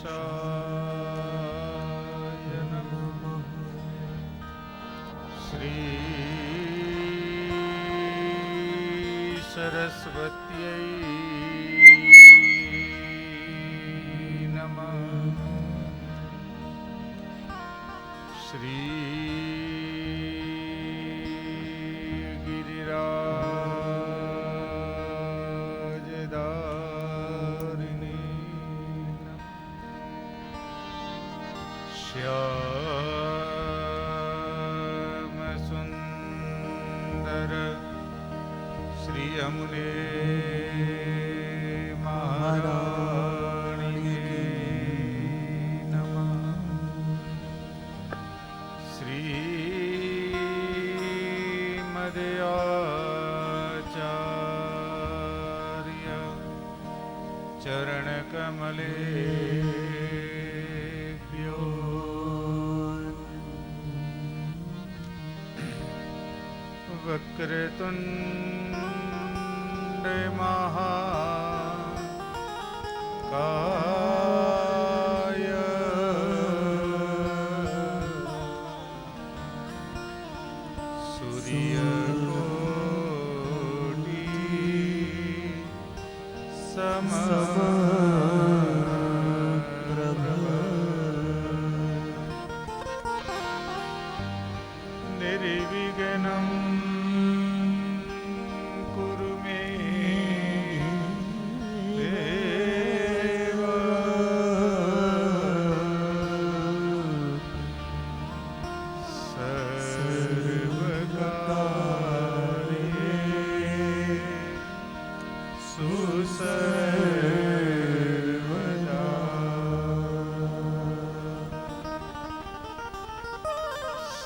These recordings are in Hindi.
गणेशाय नमः। श्री सरस्वत्यै नमः। श्री गिरिराजदारिणे नमः। श्याम सुंदर श्री यमुने महारानी नमः। श्री मदयाचार्य चरण कमलेभ्यो वक्रतुंड महाकाय सूर्यकोटि समप्रभ निर्विघ्नं कुरु मे देव। सर्वकार्येषु सर्वदा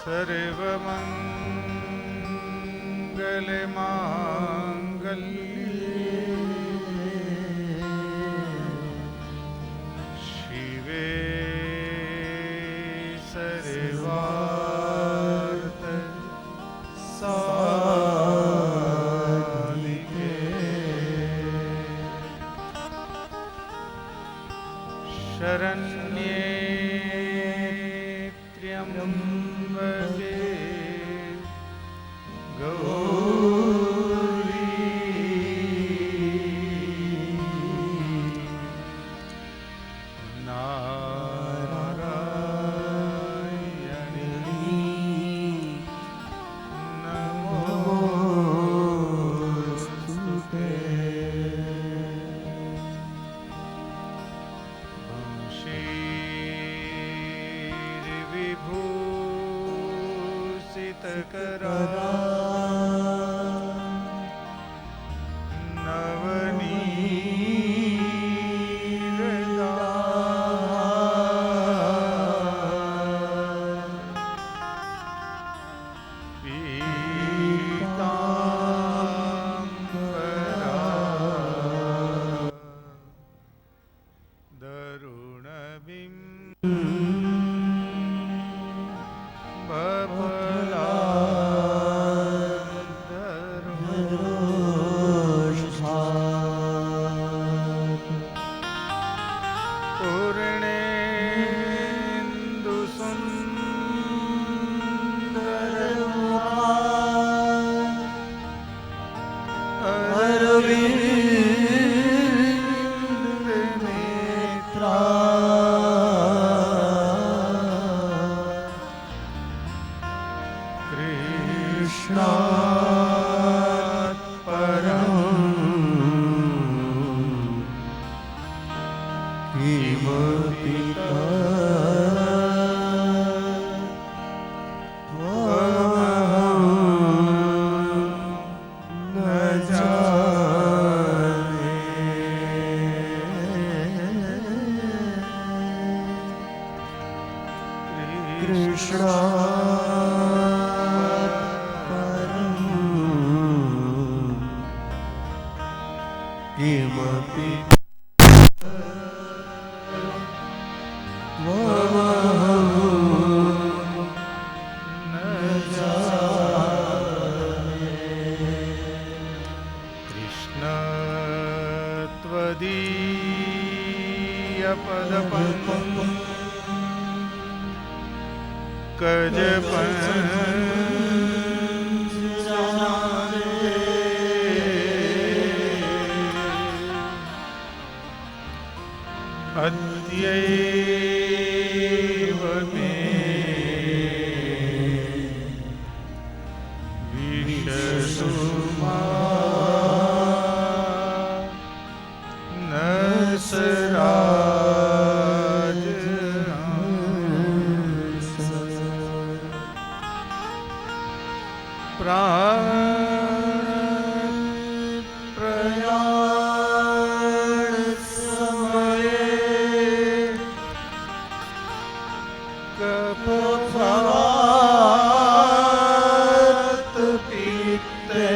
सर्वमंगलमांगल्ये शिवे सर्वार्थ साधिके शरण्ये त्र्यंबके गौरी नारायणी नमोस्तुते। विभूषितकरा पद कज अद्यैव मे विशसुमा नसराज प्राण प्रयाण समये कपवात पीते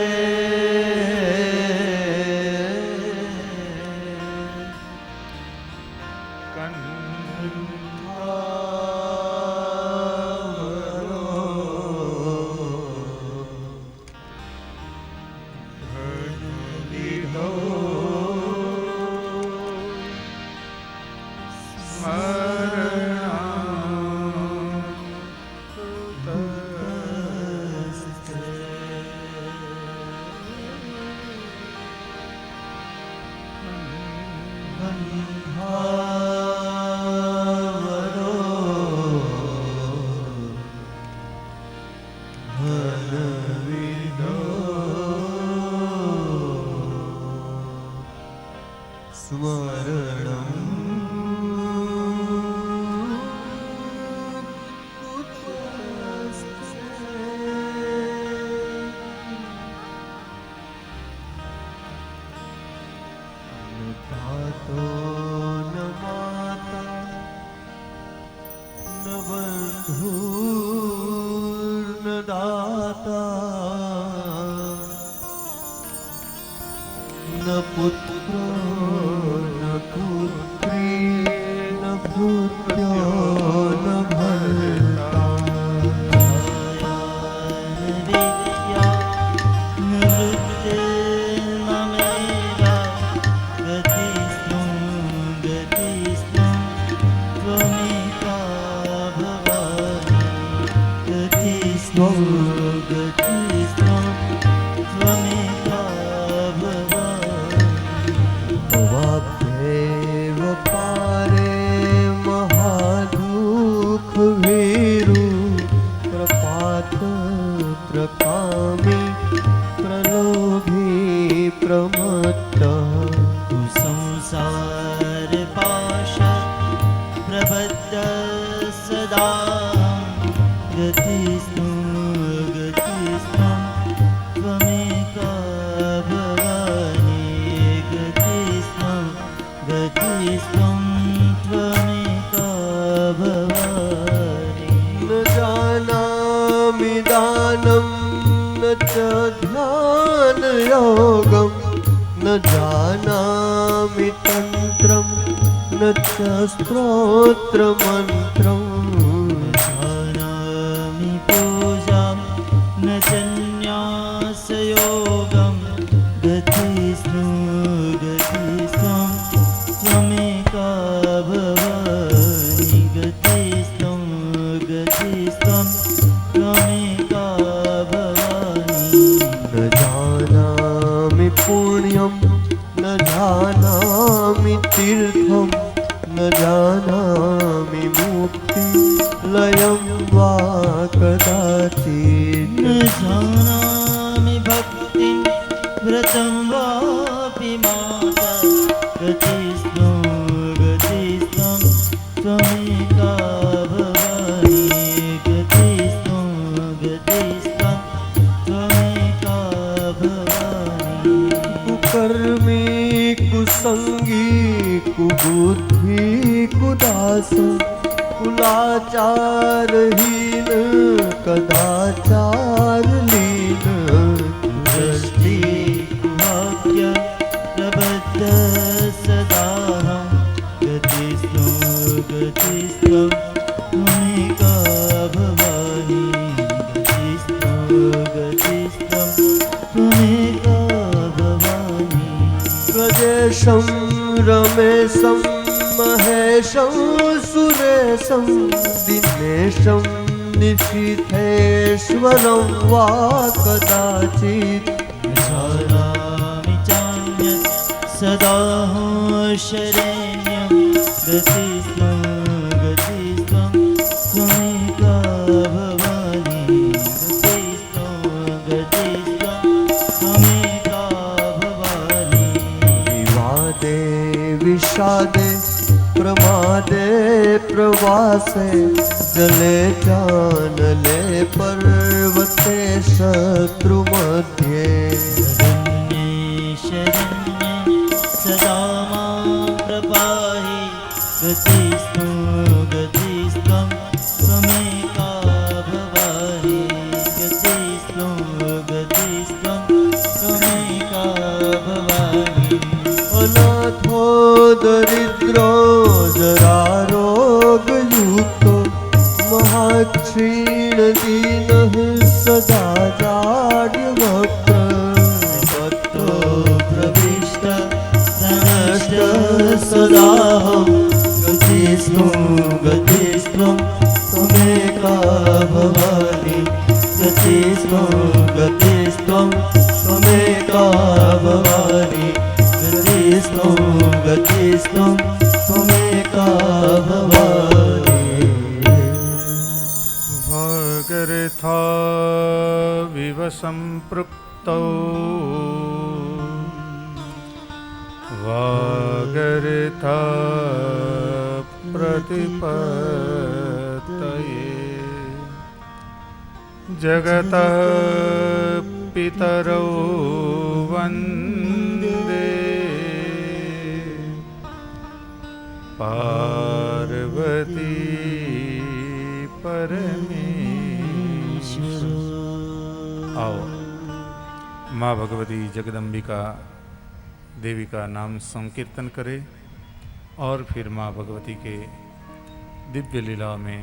रमेशं महेशं सुरेशं दिनेशं निशीथेश्वरं वा कदाचित् जानामि चान्यत् सदाहं शरण्यं गतिस्त्वं त्वमेका भवानि गतिस्त्वं त्वमेका भवानि विवादे विषादे प्रमादे प्रवासे जले जानले पर्वते शत्रुमध्ये शरण्ये सदा मां प्रपाहि गतिस्त्वं त्वमेका भवानि गतिस्त्वं त्वमेका भवानि अनाथो दरिद्रो जरारोगयुक्तो महाक्षीणदीनः सदा जाड्यवक्त्र भक्तो प्रविष्ट नष्ट सदाहं गतिस्त्वं त्वमेका भवानि गतिस्त्वं त्वमेका भवानि गतिस्त्वं त्वमेका भवानि भगर्था विव सम्पृक्तौ वागर्था प्रतिपत्तये जगतः पितरौ वन्दे पार्वती परमेश्वर। आओ माँ भगवती जगदम्बिका देवी का नाम संकीर्तन करें और फिर माँ भगवती के दिव्य लीला में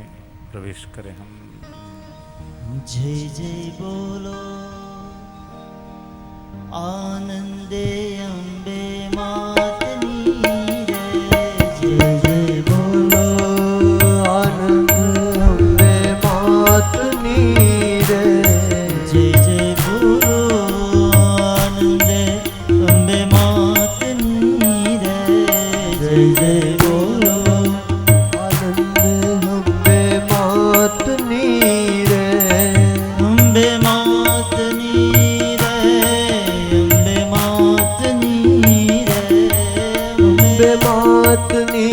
प्रवेश करें। हम जय जय बोलो आनंदे अम्बे मातनी जय जय बोलो आनंद अम्बे मातनी रे जय जय बोलो आनंदे अम्बे मातनी रे जय जय बोलो आनंद अम्बे मातनी रे अम्बे मातनी रे अम्बे मातनी रे अम्बे मातनी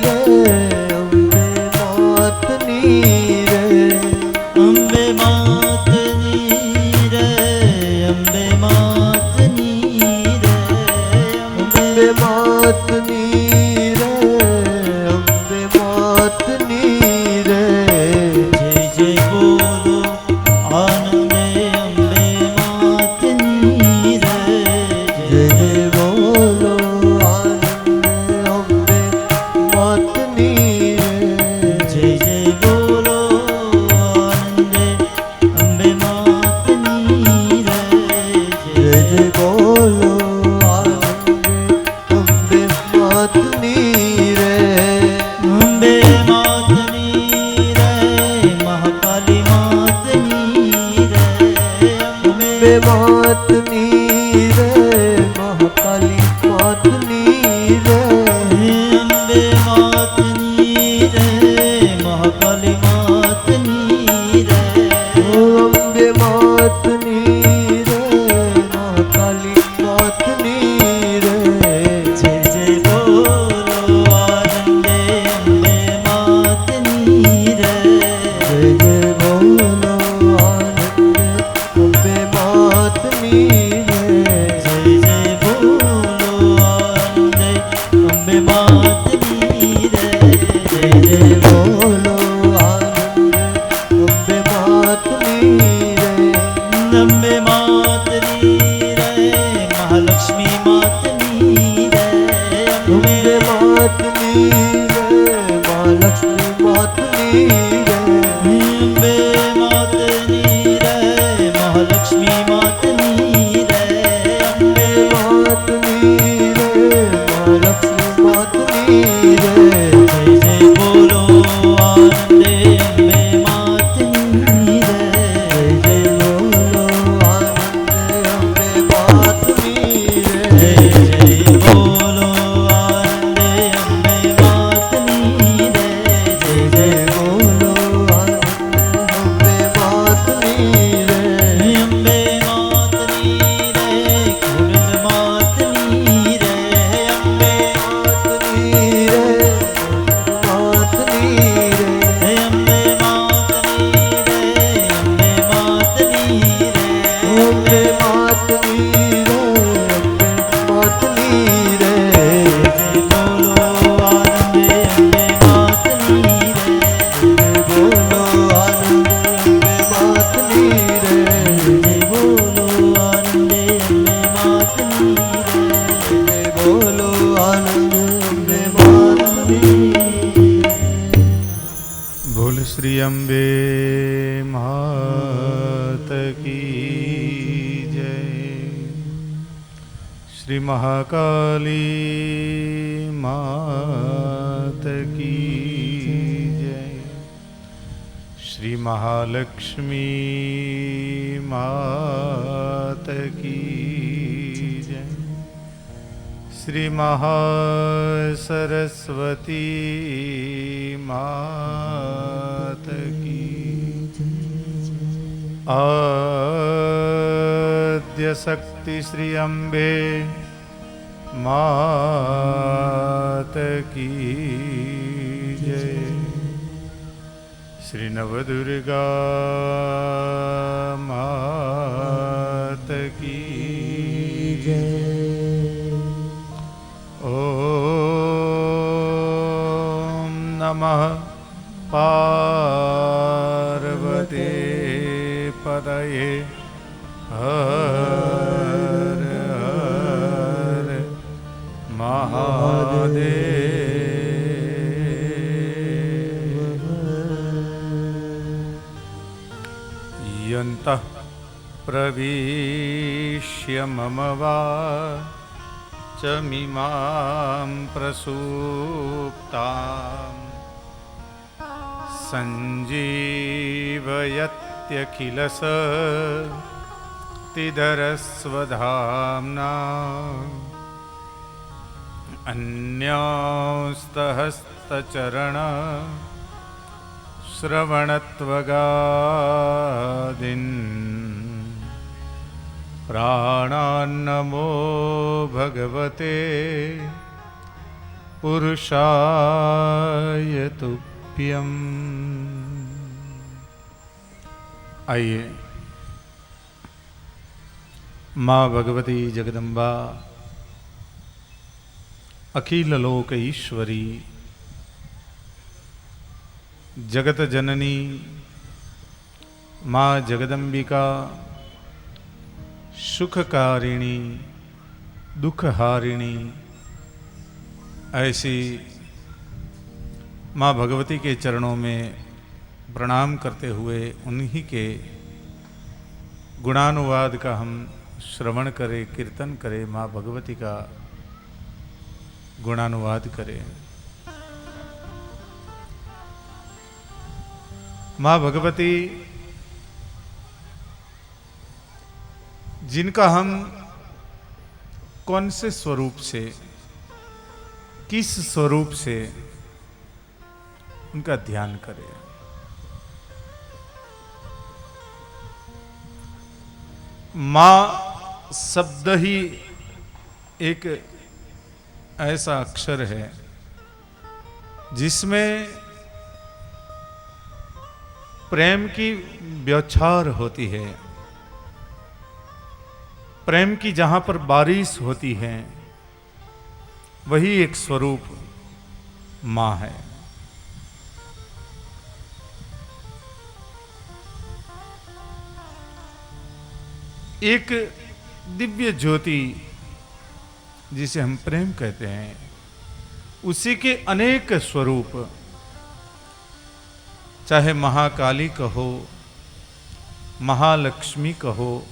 रे अम्बे मातनी रे अम्बे मातनी रे अम्बे मातनी रे अम्बे मातनी रे अम्बे मातनी रे जय जय बोलो आनंदे अम्बे मातनी रे जय जय बोलो आनंद अम्बे मातनी रे जय जय बोलो आनंदे अम्बे मातनी रे जय जय बोलो आनंद अम्बे मातनी रे अम्बे मातनी रे महाकाली मातनी रे अम्बे मातनी रे महाकाली मातनी रे अम्बे मातनी रे महाकाली मातनी रे ओ अम्बे मातनी रे महाकाली मातनी रे जय जय बोलो आनंदे अम्बे मातनी रे जय जय बोलो आनंद अम्बे मातनी रे जय जय बोलो आनंदे अम्बे मातनी रे जय जय बोलो आनंद अम्बे मातनी रे अम्बे मातनी रे महालक्ष्मी मातनी रे अम्बे मातनी रे महालक्ष्मी मातनी रे अम्बे मातनी रे महालक्ष्मी मातनी रे अम्बे मातनी रे महालक्ष्मी मातनी रे अम्बे मातनी रे, अम्बे मातनी रे। जय बोलो आनंदे अम्बे मातनी रे। जय बोलो आनंदे अम्बे मातनी रे। जय बोलो आनंदे अम्बे मातनी रे। जय बोलो आनंदे अम्बे मातनी रे। बोल श्री अम्बे मात की जय। श्री महाकाली मात की जय। श्री महालक्ष्मी मात की जय। श्री महासरस्वती मात की। आद्य शक्ति श्री अम्बे मात की जय। श्री नवदुर्गा मात की जय। ओम नमः पार्वती पतये हर हर महादेव। यन्तः प्रविश्य मम वाचमिमां प्रसूप्ताम् सञ्जीवयत्यखिलशक्तिधरस्वधाम्ना अन्यांस्तहस्तचरण श्रवणत्वगादीन् प्राणान्नमो भगवते पुरुषाय तुभ्यम्। आइए माँ भगवती जगदम्बा अखिल लोक ईश्वरी जगत जननी माँ जगदम्बिका सुखकारिणी दुखहारिणी ऐसी माँ भगवती के चरणों में प्रणाम करते हुए उन्हीं के गुणानुवाद का हम श्रवण करें, कीर्तन करें, माँ भगवती का गुणानुवाद करें। माँ भगवती जिनका हम कौन से स्वरूप से, किस स्वरूप से उनका ध्यान करें। माँ शब्द ही एक ऐसा अक्षर है जिसमें प्रेम की बौछार होती है। प्रेम की जहां पर बारिश होती है वही एक स्वरूप माँ है। एक दिव्य ज्योति जिसे हम प्रेम कहते हैं, उसी के अनेक स्वरूप, चाहे महाकाली कहो, महालक्ष्मी कहो,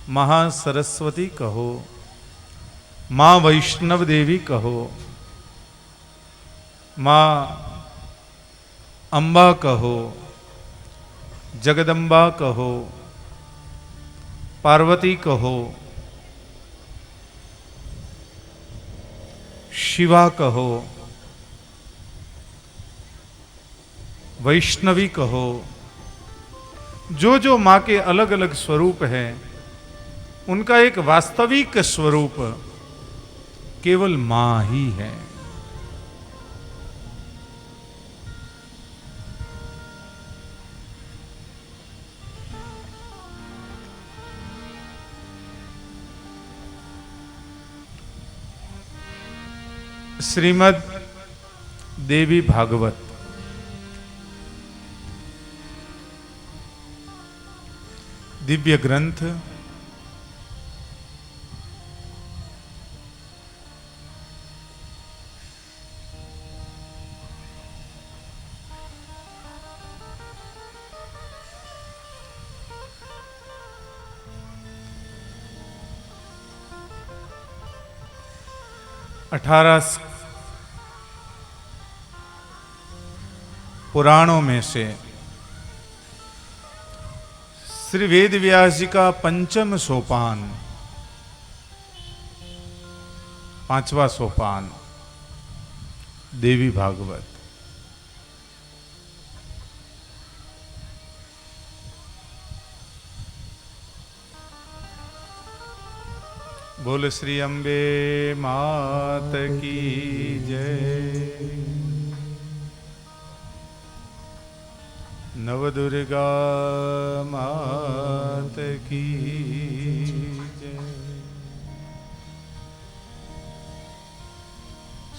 महासरस्वती कहो, माँ वैष्णव देवी कहो, माँ अम्बा कहो, जगदम्बा कहो, पार्वती कहो, शिवा कहो, वैष्णवी कहो, जो जो माँ के अलग अलग स्वरूप हैं उनका एक वास्तविक स्वरूप केवल माँ ही है। श्रीमद् देवी भागवत दिव्य ग्रंथ अठारह पुराणों में से श्री वेद व्यास जी का पंचम सोपान, पांचवा सोपान देवी भागवत। बोल श्री अम्बे मात की जय। नवदुर्गा मात की जय।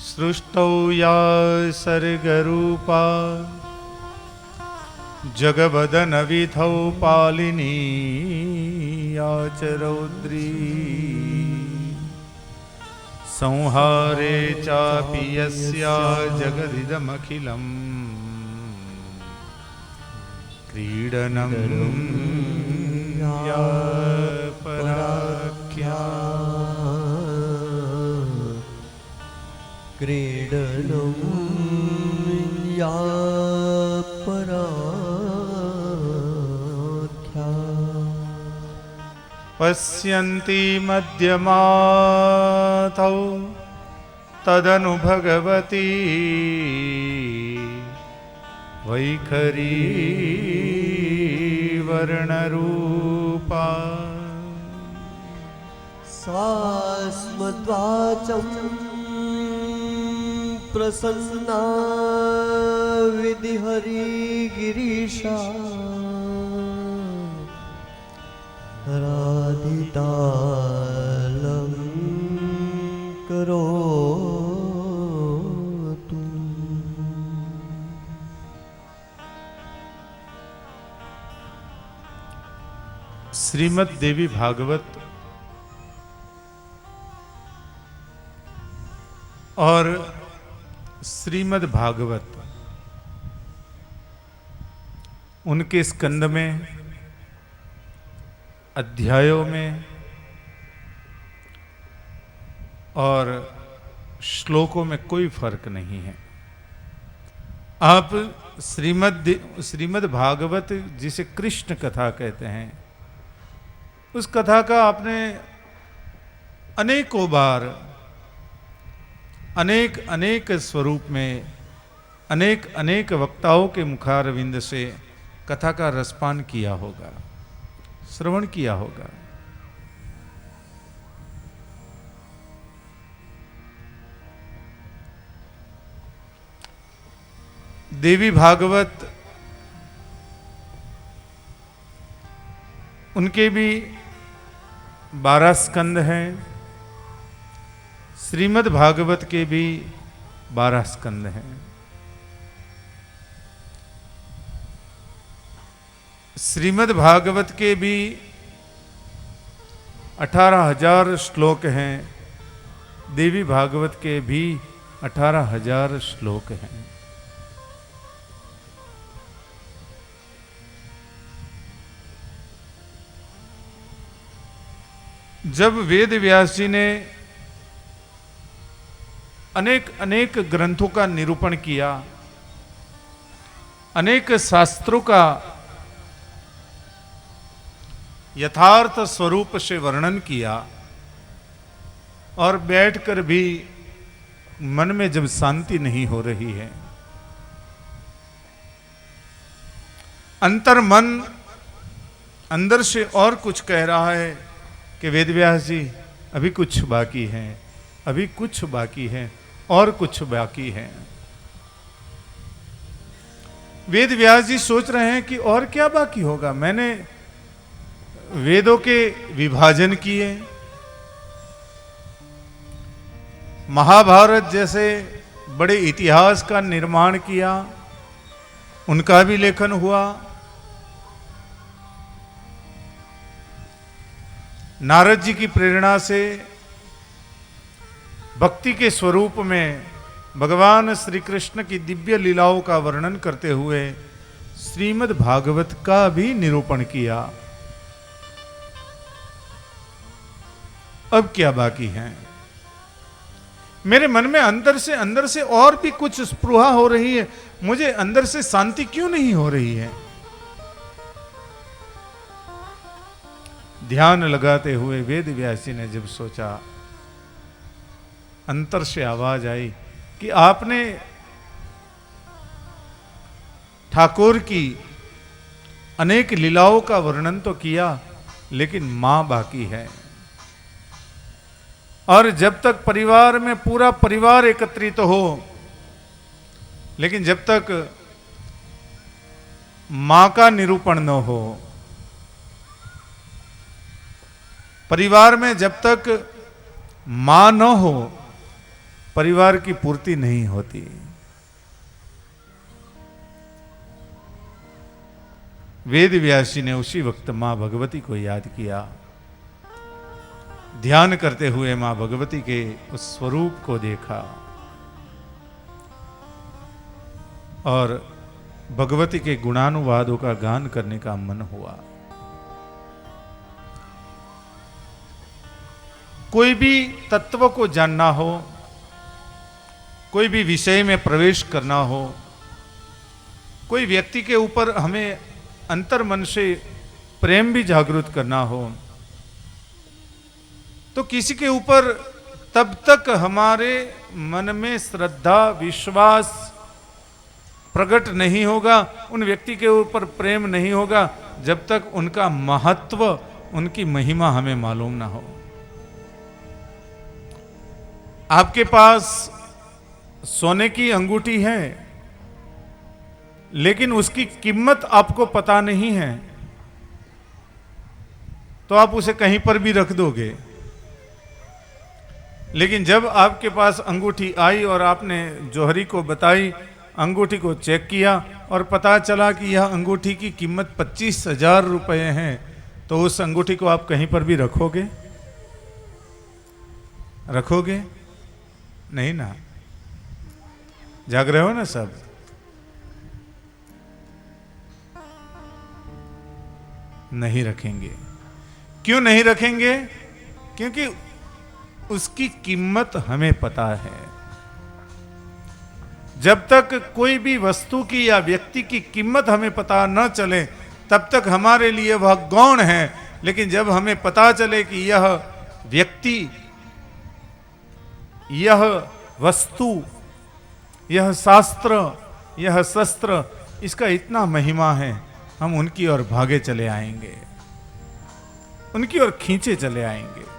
सृष्टौ या सर्गरूपा जगवदनविधौ पालिनी या च रौद्री संहारे चापि यस्या जगदिदमखिलम् क्रीडनं या पराख्या। क्रीडनं या पराख्या। पश्यन्ति मध्यमातौ तदनु भगवती वैखरी वर्णरूपा। सास्मद्वाचं प्रसन्ना विधिहरिगिरीशा राधितालं करोतु। श्रीमद् देवी भागवत और श्रीमद् भागवत उनके स्कंद में, अध्यायों में और श्लोकों में कोई फर्क नहीं है। आप श्रीमद् भागवत जिसे कृष्ण कथा कहते हैं, उस कथा का आपने अनेकों बार अनेक अनेक स्वरूप में अनेक अनेक वक्ताओं के मुखारविंद से कथा का रसपान किया होगा, श्रवण किया होगा। देवी भागवत उनके भी 12 स्कंद हैं, श्रीमद् भागवत के भी 12 स्कंद हैं। श्रीमद् भागवत के भी 18,000 श्लोक हैं, देवी भागवत के भी 18,000 श्लोक हैं। जब वेद व्यास जी ने अनेक अनेक ग्रंथों का निरूपण किया, अनेक शास्त्रों का यथार्थ स्वरूप से वर्णन किया और बैठकर भी मन में जब शांति नहीं हो रही है, अंतर मन अंदर से और कुछ कह रहा है कि वेदव्यास जी अभी कुछ बाकी है, अभी कुछ बाकी है और कुछ बाकी है। वेदव्यास जी सोच रहे हैं कि और क्या बाकी होगा। मैंने वेदों के विभाजन किए, महाभारत जैसे बड़े इतिहास का निर्माण किया, उनका भी लेखन हुआ। नारद जी की प्रेरणा से भक्ति के स्वरूप में भगवान श्री कृष्ण की दिव्य लीलाओं का वर्णन करते हुए श्रीमद् भागवत का भी निरूपण किया। अब क्या बाकी है? मेरे मन में अंदर से और भी कुछ स्पृहा हो रही है। मुझे अंदर से शांति क्यों नहीं हो रही है? ध्यान लगाते हुए वेद व्यासी ने जब सोचा, अंतर से आवाज आई कि आपने ठाकुर की अनेक लीलाओं का वर्णन तो किया, लेकिन मां बाकी है। और जब तक परिवार में पूरा परिवार एकत्रित हो, लेकिन जब तक मां का निरूपण न हो, परिवार में जब तक मां न हो, परिवार की पूर्ति नहीं होती। वेद व्यासी ने उसी वक्त मां भगवती को याद किया। ध्यान करते हुए मां भगवती के उस स्वरूप को देखा और भगवती के गुणानुवादों का गान करने का मन हुआ। कोई भी तत्व को जानना हो, कोई भी विषय में प्रवेश करना हो, कोई व्यक्ति के ऊपर हमें अंतर मन से प्रेम भी जागृत करना हो, तो किसी के ऊपर तब तक हमारे मन में श्रद्धा विश्वास प्रकट नहीं होगा, उन व्यक्ति के ऊपर प्रेम नहीं होगा, जब तक उनका महत्व, उनकी महिमा हमें मालूम ना हो। आपके पास सोने की अंगूठी है, लेकिन उसकी कीमत आपको पता नहीं है, तो आप उसे कहीं पर भी रख दोगे। लेकिन जब आपके पास अंगूठी आई और आपने जौहरी को बताई, अंगूठी को चेक किया और पता चला कि यह अंगूठी की कीमत 25,000 रुपए है, तो उस अंगूठी को आप कहीं पर भी रखोगे? रखोगे नहीं ना। जाग रहे हो ना सब? नहीं रखेंगे। क्यों नहीं रखेंगे? क्योंकि उसकी कीमत हमें पता है। जब तक कोई भी वस्तु की या व्यक्ति की कीमत हमें पता न चले, तब तक हमारे लिए वह गौण है। लेकिन जब हमें पता चले कि यह व्यक्ति, यह वस्तु, यह शास्त्र, यह शस्त्र, इसका इतना महिमा है, हम उनकी ओर भागे चले आएंगे, उनकी ओर खींचे चले आएंगे।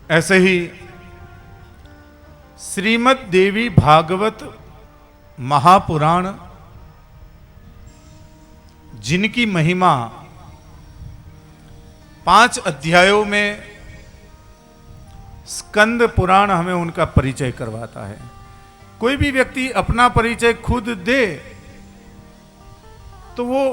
ऐसे ही श्रीमद् देवी भागवत महापुराण, जिनकी महिमा 5 अध्यायों में स्कंद पुराण हमें उनका परिचय करवाता है। कोई भी व्यक्ति अपना परिचय खुद दे तो वो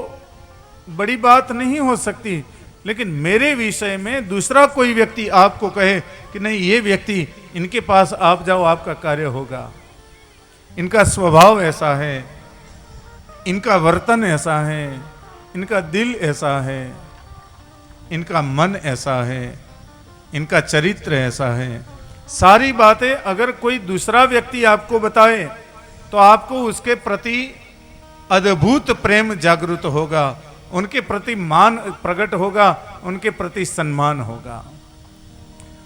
बड़ी बात नहीं हो सकती, लेकिन मेरे विषय में दूसरा कोई व्यक्ति आपको कहे कि नहीं, ये व्यक्ति, इनके पास आप जाओ, आपका कार्य होगा, इनका स्वभाव ऐसा है, इनका वर्तन ऐसा है, इनका दिल ऐसा है, इनका मन ऐसा है, इनका चरित्र ऐसा है, सारी बातें अगर कोई दूसरा व्यक्ति आपको बताए तो आपको उसके प्रति अद्भुत प्रेम जागृत होगा, उनके प्रति मान प्रकट होगा, उनके प्रति सम्मान होगा।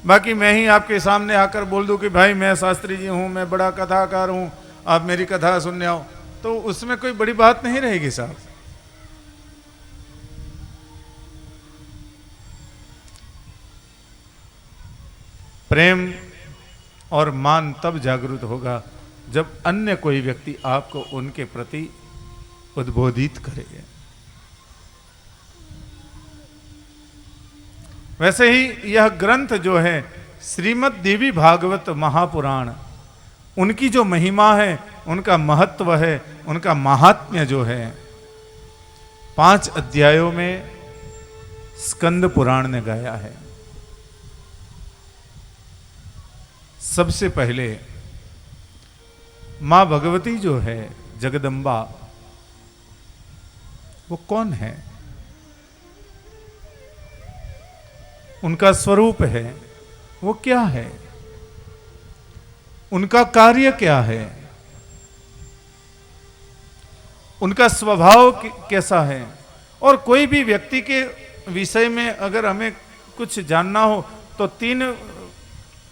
बाकी मैं ही आपके सामने आकर बोल दूं कि भाई मैं शास्त्री जी हूं, मैं बड़ा कथाकार हूं, आप मेरी कथा सुनने आओ, तो उसमें कोई बड़ी बात नहीं रहेगी साहब। प्रेम और मान तब जागृत होगा जब अन्य कोई व्यक्ति आपको उनके प्रति उद्बोधित करेगा। वैसे ही यह ग्रंथ जो है श्रीमद् देवी भागवत महापुराण, उनकी जो महिमा है, उनका महत्व है, उनका महात्म्य जो है 5 अध्यायों में स्कंद पुराण ने गाया है। सबसे पहले मां भगवती जो है जगदम्बा, वो कौन है, उनका स्वरूप है, वो क्या है, उनका कार्य क्या है, उनका स्वभाव कैसा है। और कोई भी व्यक्ति के विषय में अगर हमें कुछ जानना हो तो 3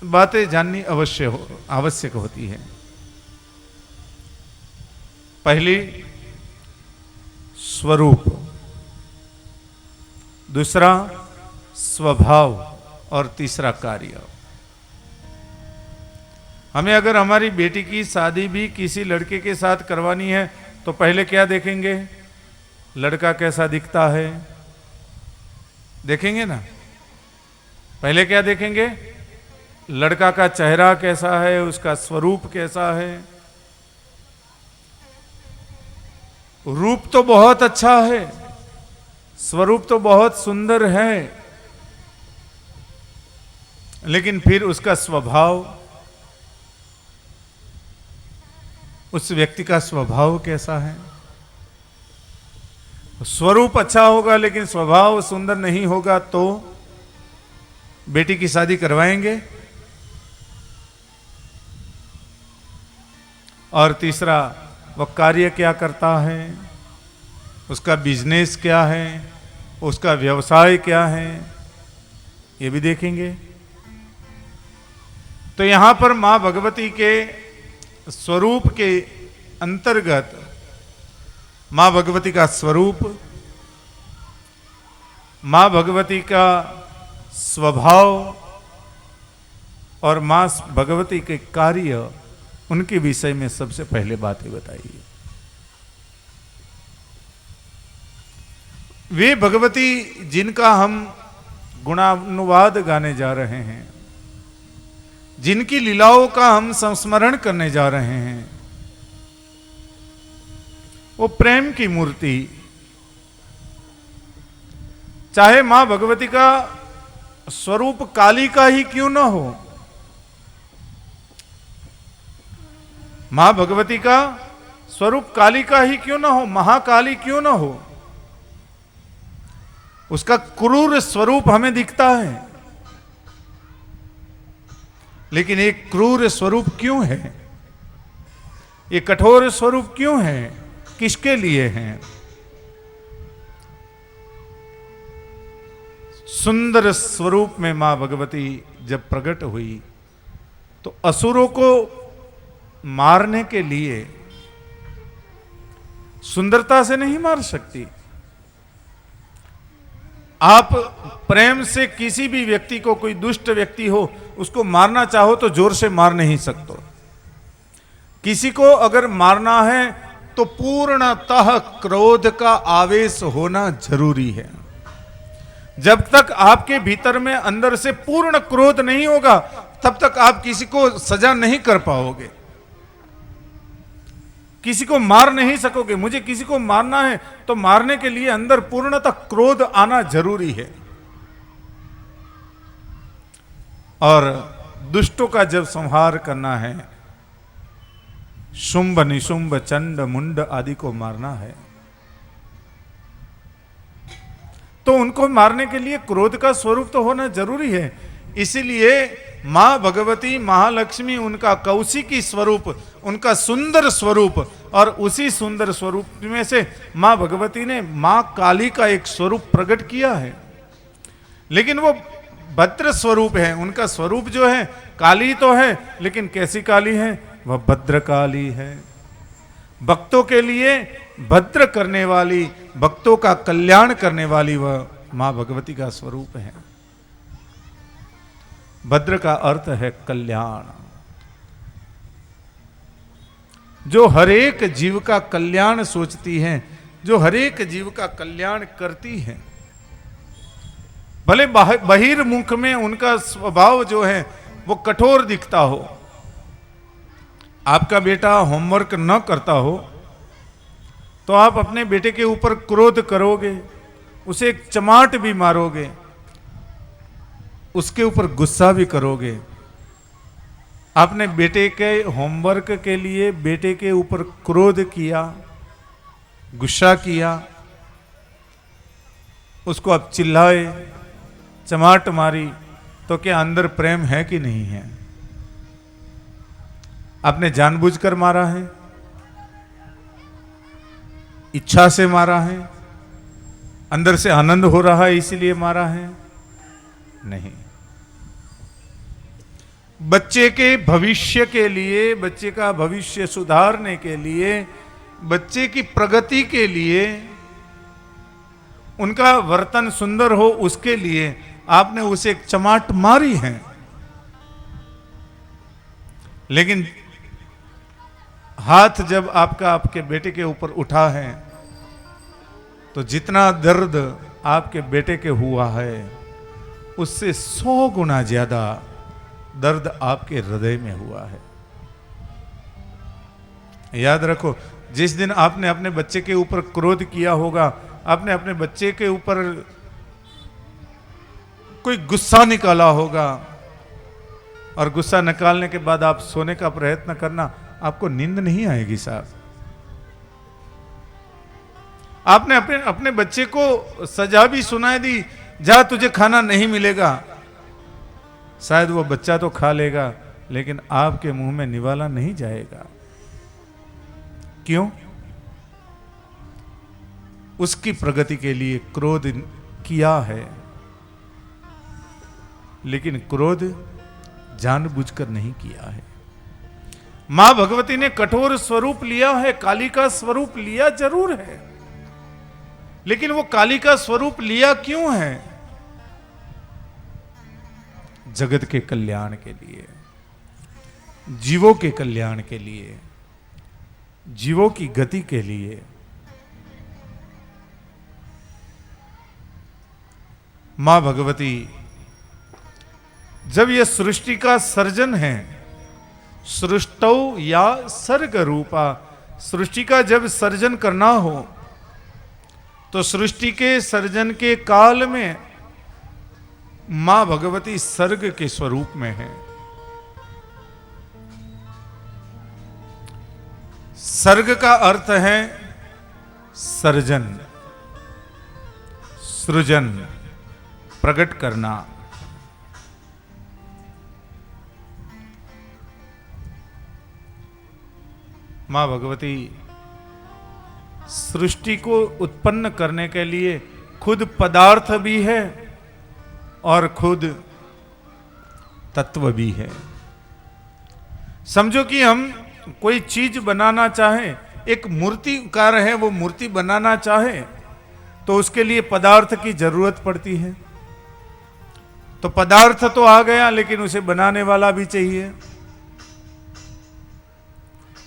बातें जाननी आवश्यक होती है। पहली स्वरूप, दूसरा स्वभाव और तीसरा कार्य। हमें अगर हमारी बेटी की शादी भी किसी लड़के के साथ करवानी है तो पहले क्या देखेंगे? लड़का कैसा दिखता है, देखेंगे ना। पहले क्या देखेंगे? लड़का का चेहरा कैसा है, उसका स्वरूप कैसा है। रूप तो बहुत अच्छा है, स्वरूप तो बहुत सुंदर है, लेकिन फिर उसका स्वभाव, उस व्यक्ति का स्वभाव कैसा है। स्वरूप अच्छा होगा लेकिन स्वभाव सुंदर नहीं होगा तो बेटी की शादी करवाएंगे? और तीसरा, वह कार्य क्या करता है, उसका बिजनेस क्या है, उसका व्यवसाय क्या है, ये भी देखेंगे। तो यहां पर मां भगवती के स्वरूप के अंतर्गत मां भगवती का स्वरूप, मां भगवती का स्वभाव और मां भगवती के कार्य, उनके विषय में सबसे पहले बातें बताइए। वे भगवती जिनका हम गुणानुवाद गाने जा रहे हैं, जिनकी लीलाओं का हम संस्मरण करने जा रहे हैं, वो प्रेम की मूर्ति, चाहे मां भगवती का स्वरूप काली का ही क्यों न हो, मां भगवती का स्वरूप काली का ही क्यों ना हो, महाकाली क्यों ना हो, उसका क्रूर स्वरूप हमें दिखता है, लेकिन एक क्रूर स्वरूप क्यों है, ये कठोर स्वरूप क्यों है, किसके लिए है? सुंदर स्वरूप में मां भगवती जब प्रकट हुई तो असुरों को मारने के लिए सुंदरता से नहीं मार सकती। आप प्रेम से किसी भी व्यक्ति को, कोई दुष्ट व्यक्ति हो, उसको मारना चाहो तो जोर से मार नहीं सकते। किसी को अगर मारना है तो पूर्णतः क्रोध का आवेश होना जरूरी है। जब तक आपके भीतर में अंदर से पूर्ण क्रोध नहीं होगा तब तक आप किसी को सजा नहीं कर पाओगे, किसी को मार नहीं सकोगे। मुझे किसी को मारना है तो मारने के लिए अंदर पूर्णतः क्रोध आना जरूरी है। और दुष्टों का जब संहार करना है, शुंभ निशुंभ चंड मुंड आदि को मारना है, तो उनको मारने के लिए क्रोध का स्वरूप तो होना जरूरी है। इसीलिए मां भगवती महालक्ष्मी, उनका कौशिकी स्वरूप, उनका सुंदर स्वरूप, और उसी सुंदर स्वरूप में से मां भगवती ने मां काली का एक स्वरूप प्रकट किया है। लेकिन वो भद्र स्वरूप है, उनका स्वरूप जो है काली तो है, लेकिन कैसी काली है? वह भद्र काली है। भक्तों के लिए भद्र करने वाली, भक्तों का कल्याण करने वाली वह मां भगवती का स्वरूप है। भद्र का अर्थ है कल्याण। जो हरेक जीव का कल्याण सोचती हैं, जो हरेक जीव का कल्याण करती हैं, भले बहिर्मुख में उनका स्वभाव जो है वो कठोर दिखता हो, आपका बेटा होमवर्क न करता हो तो आप अपने बेटे के ऊपर क्रोध करोगे, उसे एक चमाट भी मारोगे, उसके ऊपर गुस्सा भी करोगे। आपने बेटे के होमवर्क के लिए बेटे के ऊपर क्रोध किया, गुस्सा किया, उसको आप चिल्लाए, चमाट मारी, तो क्या अंदर प्रेम है कि नहीं है? आपने जानबूझकर मारा है, इच्छा से मारा है, अंदर से आनंद हो रहा है इसीलिए मारा है? नहीं। बच्चे के भविष्य के लिए, बच्चे का भविष्य सुधारने के लिए, बच्चे की प्रगति के लिए, उनका वर्तन सुंदर हो उसके लिए आपने उसे एक चमाट मारी है। लेकिन हाथ जब आपका आपके बेटे के ऊपर उठा है तो जितना दर्द आपके बेटे के हुआ है उससे 100 गुना ज्यादा दर्द आपके हृदय में हुआ है। याद रखो, जिस दिन आपने अपने बच्चे के ऊपर क्रोध किया होगा, आपने अपने बच्चे के ऊपर कोई गुस्सा निकाला होगा, और गुस्सा निकालने के बाद आप सोने का प्रयत्न करना, आपको नींद नहीं आएगी साहब। आपने अपने बच्चे को सजा भी सुनाई दी, जा तुझे खाना नहीं मिलेगा, शायद वो बच्चा तो खा लेगा लेकिन आपके मुंह में निवाला नहीं जाएगा। क्यों? उसकी प्रगति के लिए क्रोध किया है, लेकिन क्रोध जानबूझकर नहीं किया है। मां भगवती ने कठोर स्वरूप लिया है, काली का स्वरूप लिया जरूर है, लेकिन वो काली का स्वरूप लिया क्यों है? जगत के कल्याण के लिए, जीवों के कल्याण के लिए, जीवों की गति के लिए। मां भगवती जब यह सृष्टि का सर्जन है, सृष्टौ या सर्ग रूपा, सृष्टि का जब सर्जन करना हो तो सृष्टि के सर्जन के काल में मां भगवती सर्ग के स्वरूप में है। सर्ग का अर्थ है सर्जन, सृजन, प्रकट करना। मां भगवती सृष्टि को उत्पन्न करने के लिए खुद पदार्थ भी है और खुद तत्व भी है। समझो कि हम कोई चीज बनाना चाहे, एक मूर्तिकार है, वो मूर्ति बनाना चाहे तो उसके लिए पदार्थ की जरूरत पड़ती है। तो पदार्थ तो आ गया, लेकिन उसे बनाने वाला भी चाहिए।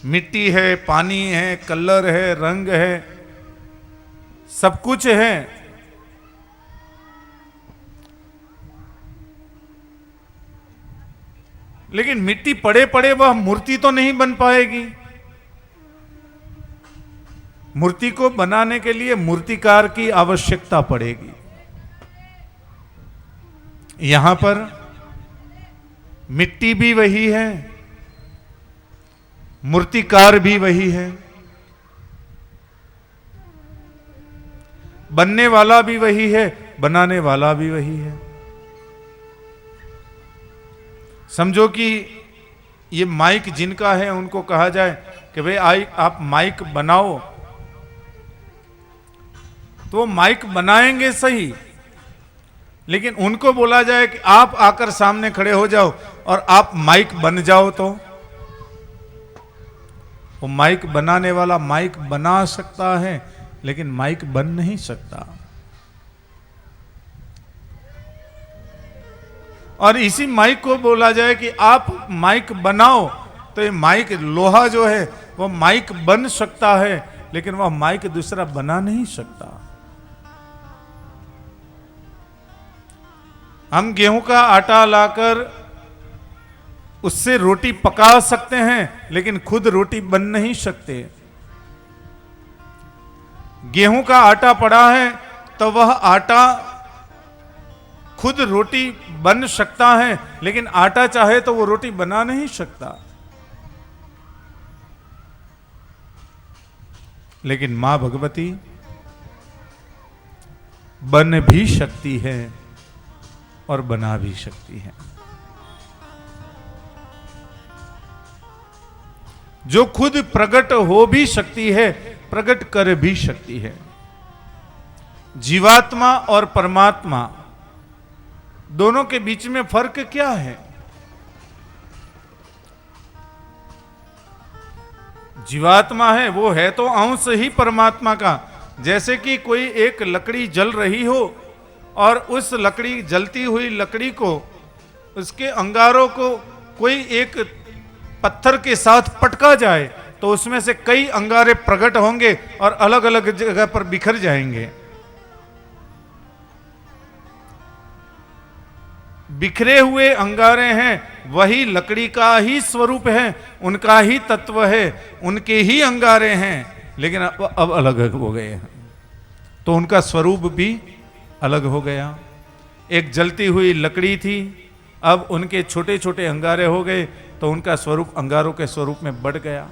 मिट्टी है, पानी है, कलर है, रंग है, सब कुछ है, लेकिन मिट्टी पड़े पड़े वह मूर्ति तो नहीं बन पाएगी। मूर्ति को बनाने के लिए मूर्तिकार की आवश्यकता पड़ेगी। यहां पर मिट्टी भी वही है, मूर्तिकार भी वही है, बनने वाला भी वही है, बनाने वाला भी वही है। समझो कि ये माइक जिनका है उनको कहा जाए कि भाई आप माइक बनाओ, तो वो माइक बनाएंगे सही, लेकिन उनको बोला जाए कि आप आकर सामने खड़े हो जाओ और आप माइक बन जाओ, तो वो माइक बनाने वाला माइक बना सकता है लेकिन माइक बन नहीं सकता। और इसी माइक को बोला जाए कि आप माइक बनाओ, तो ये माइक लोहा जो है वो माइक बन सकता है, लेकिन वह माइक दूसरा बना नहीं सकता। हम गेहूं का आटा लाकर उससे रोटी पका सकते हैं, लेकिन खुद रोटी बन नहीं सकते। गेहूं का आटा पड़ा है तो वह आटा खुद रोटी बन सकता है, लेकिन आटा चाहे तो वो रोटी बना नहीं सकता। लेकिन मां भगवती बन भी सकती है और बना भी सकती है। जो खुद प्रकट हो भी सकती है, प्रकट कर भी सकती है। जीवात्मा और परमात्मा दोनों के बीच में फर्क क्या है? जीवात्मा है, वो है तो अंश ही परमात्मा का। जैसे कि कोई एक लकड़ी जल रही हो और उस लकड़ी, जलती हुई लकड़ी को, उसके अंगारों को कोई एक पत्थर के साथ पटका जाए तो उसमें से कई अंगारे प्रकट होंगे और अलग अलग जगह पर बिखर जाएंगे। बिखरे हुए अंगारे हैं, वही लकड़ी का ही स्वरूप है, उनका ही तत्व है, उनके ही अंगारे हैं, लेकिन अब अलग हो गए हैं, तो उनका स्वरूप भी अलग हो गया। एक जलती हुई लकड़ी थी, अब उनके छोटे छोटे अंगारे हो गए तो उनका स्वरूप अंगारों के स्वरूप में बढ़ गया।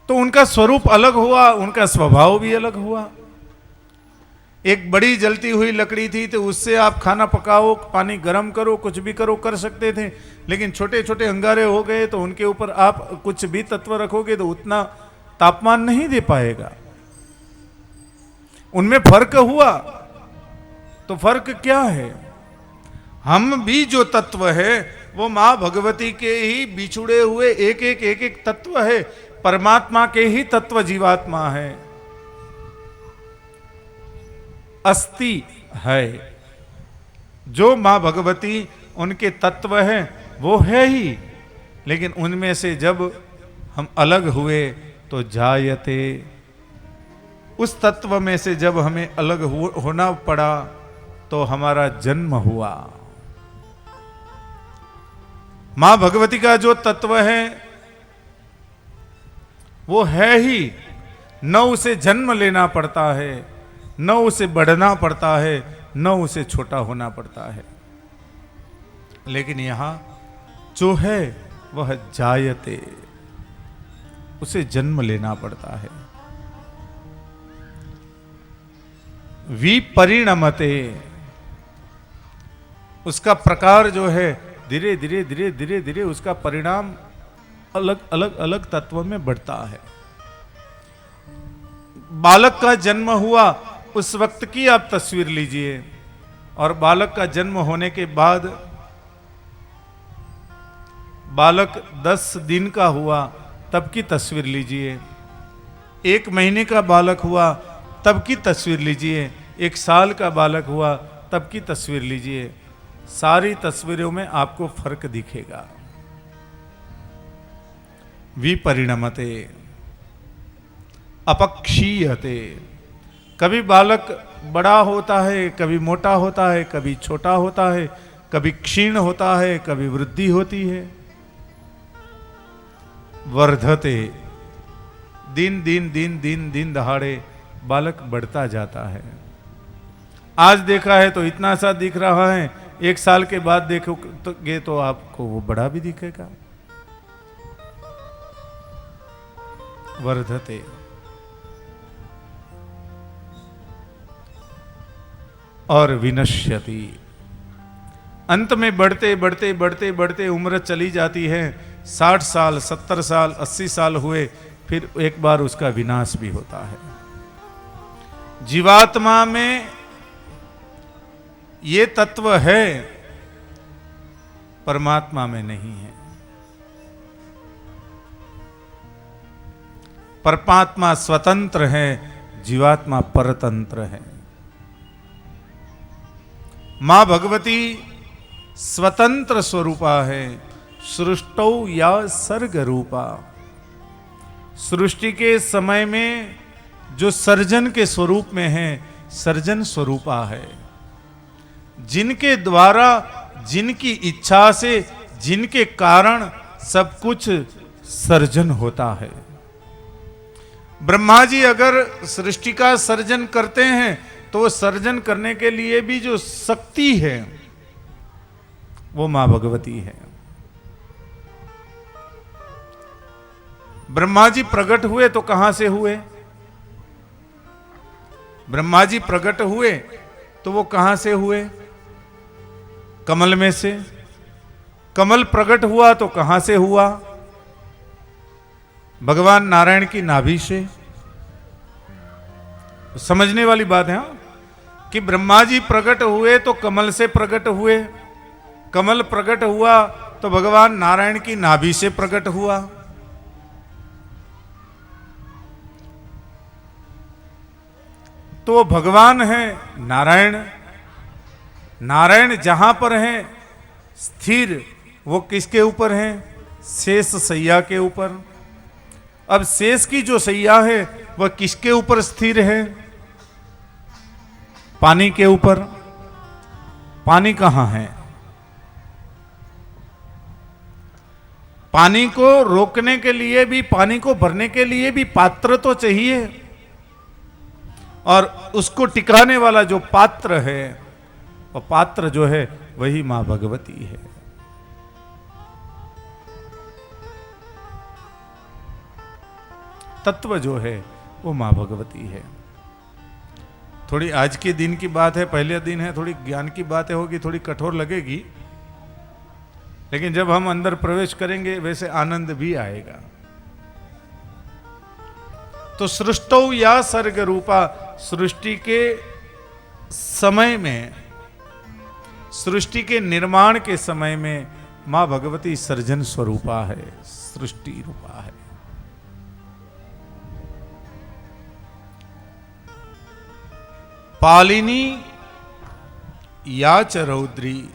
तो उनका स्वरूप अलग हुआ, उनका स्वभाव भी अलग हुआ। एक बड़ी जलती हुई लकड़ी थी तो उससे आप खाना पकाओ, पानी गर्म करो, कुछ भी करो, कर सकते थे, लेकिन छोटे छोटे अंगारे हो गए तो उनके ऊपर आप कुछ भी तत्व रखोगे तो उतना तापमान नहीं दे पाएगा। उनमें फर्क हुआ। तो फर्क क्या है? हम भी जो तत्व है वो मां भगवती के ही बिछुड़े हुए एक एक तत्व है, परमात्मा के ही तत्व जीवात्मा है, अस्ति है। जो मां भगवती उनके तत्व हैं वो है ही, लेकिन उनमें से जब हम अलग हुए तो जायते, उस तत्व में से जब हमें अलग होना पड़ा तो हमारा जन्म हुआ। मां भगवती का जो तत्व है वो है ही, न उसे जन्म लेना पड़ता है, न उसे बढ़ना पड़ता है, न उसे छोटा होना पड़ता है। लेकिन यहां जो है वह जायते, उसे जन्म लेना पड़ता है। विपरिणमते, उसका प्रकार जो है धीरे धीरे धीरे धीरे धीरे उसका परिणाम अलग अलग अलग तत्व में बढ़ता है। बालक का जन्म हुआ उस वक्त की आप तस्वीर लीजिए, और बालक का जन्म होने के बाद बालक 10 दिन का हुआ तब की तस्वीर लीजिए, 1 महीने का बालक हुआ तब की तस्वीर लीजिए, 1 साल का बालक हुआ तब की तस्वीर लीजिए। सारी तस्वीरों में आपको फर्क दिखेगा। विपरिणमते, अपक्षीयते, कभी बालक बड़ा होता है, कभी मोटा होता है, कभी छोटा होता है, कभी क्षीण होता है, कभी वृद्धि होती है। वर्धते, दिन दिन दिन दिन दिन दहाड़े बालक बढ़ता जाता है। आज देखा है तो इतना सा दिख रहा है, 1 साल के बाद देखोगे तो आपको वो बड़ा भी दिखेगा। वर्धते, और विनश्यति, अंत में बढ़ते बढ़ते बढ़ते बढ़ते उम्र चली जाती है। 60 साल 70 साल 80 साल हुए, फिर एक बार उसका विनाश भी होता है। जीवात्मा में ये तत्व है, परमात्मा में नहीं है। परमात्मा स्वतंत्र है, जीवात्मा परतंत्र है। मां भगवती स्वतंत्र स्वरूपा है, सृष्टौ या सर्ग रूपा। सृष्टि के समय में जो सर्जन के स्वरूप में है, सर्जन स्वरूपा है, जिनके द्वारा, जिनकी इच्छा से, जिनके कारण सब कुछ सर्जन होता है। ब्रह्मा जी अगर सृष्टि का सर्जन करते हैं तो सर्जन करने के लिए भी जो शक्ति है वो मां भगवती है। ब्रह्मा जी प्रकट हुए तो कहां से हुए? ब्रह्मा जी प्रकट हुए तो वो कहां से हुए? कमल में से। कमल प्रकट हुआ तो कहां से हुआ? भगवान नारायण की नाभि से। समझने वाली बात है कि ब्रह्मा जी प्रकट हुए तो कमल से प्रकट हुए, कमल प्रकट हुआ तो भगवान नारायण की नाभि से प्रकट हुआ। तो वो भगवान है नारायण। नारायण जहां पर हैं स्थिर, वो किसके ऊपर हैं? शेष सैया के ऊपर। अब शेष की जो सैया है वह किसके ऊपर स्थिर है? पानी के ऊपर। पानी कहां है? पानी को रोकने के लिए भी, पानी को भरने के लिए भी पात्र तो चाहिए, और उसको टिकाने वाला जो पात्र है, वो पात्र जो है वही मां भगवती है। तत्व जो है वो मां भगवती है। थोड़ी आज के दिन की बात है, पहले दिन है, थोड़ी ज्ञान की बातें होगी, थोड़ी कठोर लगेगी, लेकिन जब हम अंदर प्रवेश करेंगे वैसे आनंद भी आएगा। तो सृष्टौ या सर्ग रूपा, सृष्टि के समय में, सृष्टि के निर्माण के समय में मां भगवती सर्जन स्वरूपा है, सृष्टि रूपा है। पालिनी या च रौद्री,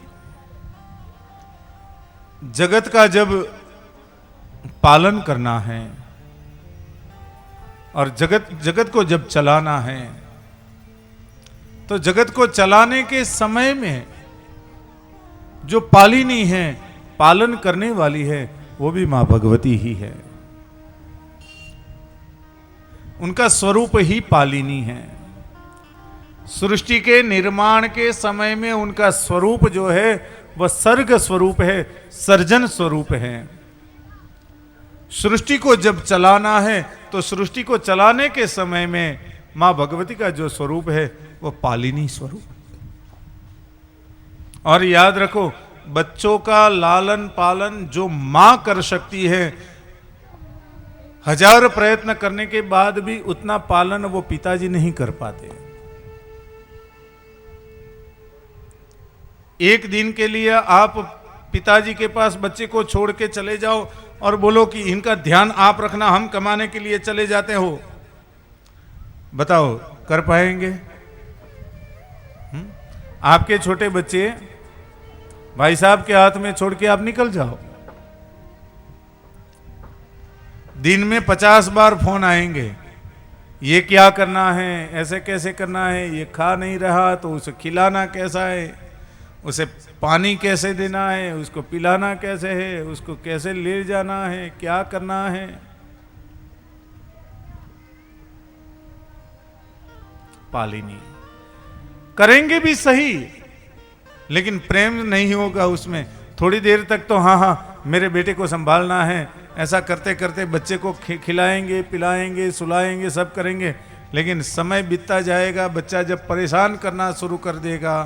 जगत का जब पालन करना है और जगत को जब चलाना है, तो जगत को चलाने के समय में जो पालिनी है, पालन करने वाली है, वो भी मां भगवती ही है। उनका स्वरूप ही पालिनी है। सृष्टि के निर्माण के समय में उनका स्वरूप जो है वह सर्ग स्वरूप है, सर्जन स्वरूप है। सृष्टि को जब चलाना है तो सृष्टि को चलाने के समय में मां भगवती का जो स्वरूप है वह पालिनी स्वरूप। और याद रखो, बच्चों का लालन पालन जो मां कर सकती है, 1000 प्रयत्न करने के बाद भी उतना पालन वो पिताजी नहीं कर पाते। एक दिन के लिए आप पिताजी के पास बच्चे को छोड़ के चले जाओ और बोलो कि इनका ध्यान आप रखना, हम कमाने के लिए चले जाते हो, बताओ कर पाएंगे? आपके छोटे बच्चे भाई साहब के हाथ में छोड़ के आप निकल जाओ, दिन में 50 बार फोन आएंगे, ये क्या करना है, ऐसे कैसे करना है, ये खा नहीं रहा तो उसे खिलाना कैसा है, उसे पानी कैसे देना है, उसको पिलाना कैसे है, उसको कैसे ले जाना है, क्या करना है। पालिनी करेंगे भी सही, लेकिन प्रेम नहीं होगा उसमें। थोड़ी देर तक तो हाँ हाँ मेरे बेटे को संभालना है, ऐसा करते करते बच्चे को खिलाएंगे, पिलाएंगे, सुलाएंगे, सब करेंगे, लेकिन समय बीतता जाएगा, बच्चा जब परेशान करना शुरू कर देगा,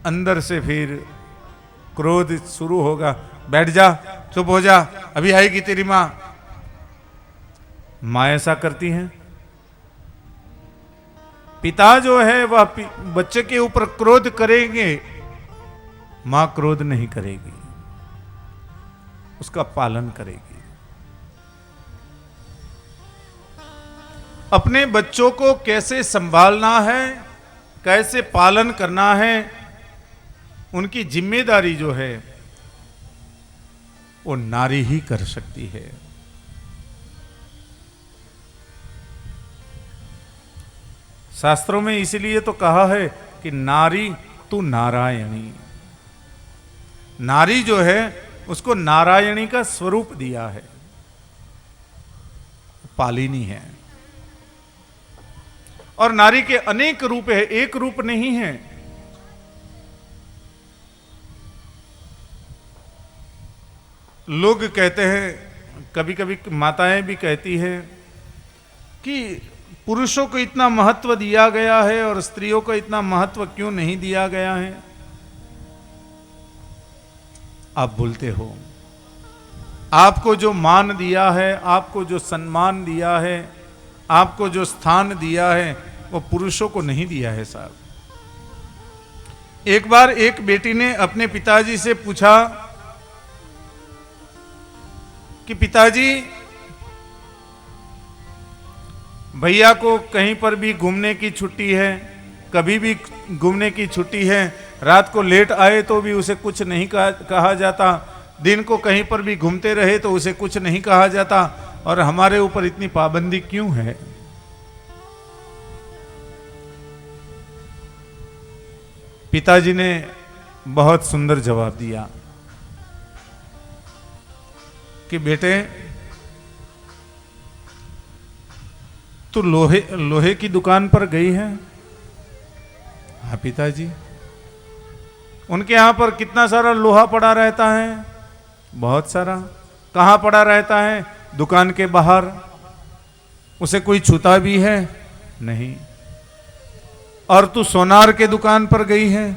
अंदर से फिर क्रोध शुरू होगा, बैठ जा, चुप हो जा, अभी आएगी तेरी मां। मां ऐसा करती हैं। पिता जो है वह बच्चे के ऊपर क्रोध करेंगे, मां क्रोध नहीं करेगी, उसका पालन करेगी। अपने बच्चों को कैसे संभालना है, कैसे पालन करना है, उनकी जिम्मेदारी जो है वो नारी ही कर सकती है। शास्त्रों में इसीलिए तो कहा है कि नारी तू नारायणी। नारी जो है उसको नारायणी का स्वरूप दिया है, पालिनी है। और नारी के अनेक रूप है, एक रूप नहीं है। लोग कहते हैं, कभी कभी माताएं भी कहती हैं कि पुरुषों को इतना महत्व दिया गया है और स्त्रियों को इतना महत्व क्यों नहीं दिया गया है। आप भूलते हो, आपको जो मान दिया है, आपको जो सम्मान दिया है, आपको जो स्थान दिया है, वो पुरुषों को नहीं दिया है साहब। एक बार एक बेटी ने अपने पिताजी से पूछा कि पिताजी, भैया को कहीं पर भी घूमने की छुट्टी है, कभी भी घूमने की छुट्टी है, रात को लेट आए तो भी उसे कुछ नहीं कहा जाता, दिन को कहीं पर भी घूमते रहे तो उसे कुछ नहीं कहा जाता, और हमारे ऊपर इतनी पाबंदी क्यों है। पिताजी ने बहुत सुंदर जवाब दिया कि बेटे, तू लोहे की दुकान पर गई है? हाँ पिताजी। उनके यहां पर कितना सारा लोहा पड़ा रहता है? बहुत सारा। कहां पड़ा रहता है? दुकान के बाहर। उसे कोई छूता भी है? नहीं। और तू सोनार के दुकान पर गई है?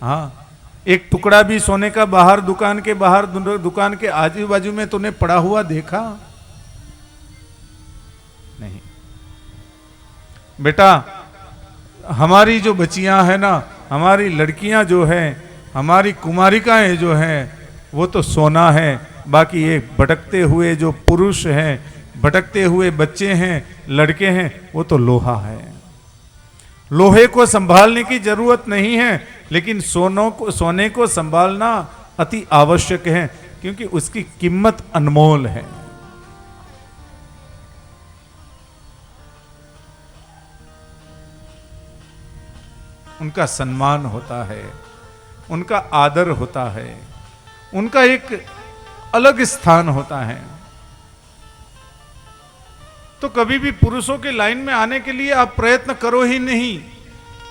हाँ। एक टुकड़ा भी सोने का बाहर, दुकान के बाहर, दुकान के आजू बाजू में तूने पड़ा हुआ देखा? नहीं। बेटा, हमारी जो बच्चियां हैं ना, हमारी लड़कियां जो हैं, हमारी कुमारिकाएं जो हैं, वो तो सोना है। बाकी ये भटकते हुए जो पुरुष हैं, भटकते हुए बच्चे हैं, लड़के हैं, वो तो लोहा है। लोहे को संभालने की जरूरत नहीं है, लेकिन सोने को संभालना अति आवश्यक है, क्योंकि उसकी कीमत अनमोल है। उनका सम्मान होता है, उनका आदर होता है, उनका एक अलग स्थान होता है। तो कभी भी पुरुषों के लाइन में आने के लिए आप प्रयत्न करो ही नहीं,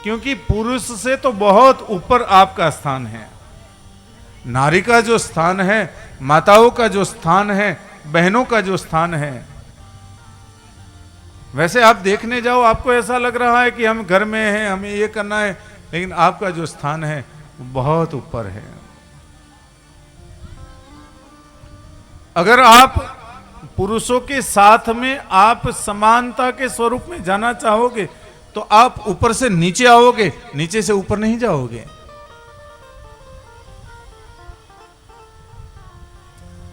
क्योंकि पुरुष से तो बहुत ऊपर आपका स्थान है। नारी का जो स्थान है, माताओं का जो स्थान है, बहनों का जो स्थान है, वैसे आप देखने जाओ, आपको ऐसा लग रहा है कि हम घर में हैं, हमें ये करना है, लेकिन आपका जो स्थान है वो बहुत ऊपर है। अगर आप पुरुषों के साथ में आप समानता के स्वरूप में जाना चाहोगे, तो आप ऊपर से नीचे आओगे, नीचे से ऊपर नहीं जाओगे।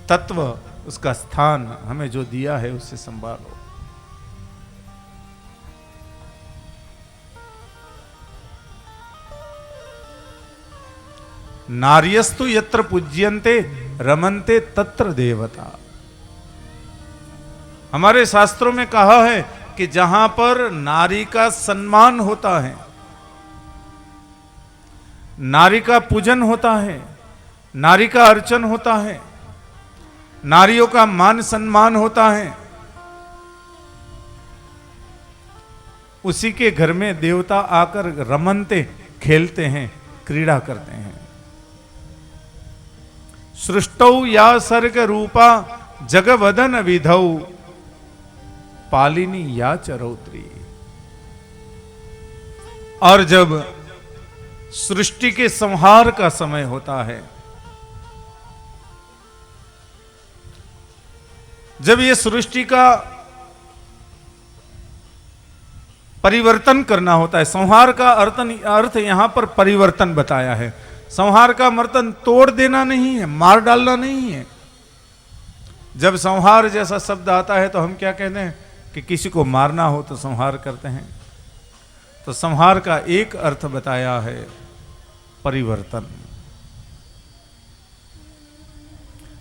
तत्व, उसका स्थान हमें जो दिया है उसे संभालो। नार्यस्तु यत्र पूज्यन्ते रमन्ते तत्र देवता। हमारे शास्त्रों में कहा है कि जहां पर नारी का सम्मान होता है, नारी का पूजन होता है, नारी का अर्चन होता है, नारियों का मान सम्मान होता है, उसी के घर में देवता आकर रमनते, खेलते हैं, क्रीड़ा करते हैं। सृष्टौ या सर्ग रूपा जगवदन विधौ पालिनी या चरौत्री। और जब सृष्टि के संहार का समय होता है, जब ये सृष्टि का परिवर्तन करना होता है, संहार का अर्थ यहां पर परिवर्तन बताया है। संहार का मतलब तोड़ देना नहीं है, मार डालना नहीं है। जब संहार जैसा शब्द आता है तो हम क्या कहते हैं कि किसी को मारना हो तो संहार करते हैं। तो संहार का एक अर्थ बताया है परिवर्तन।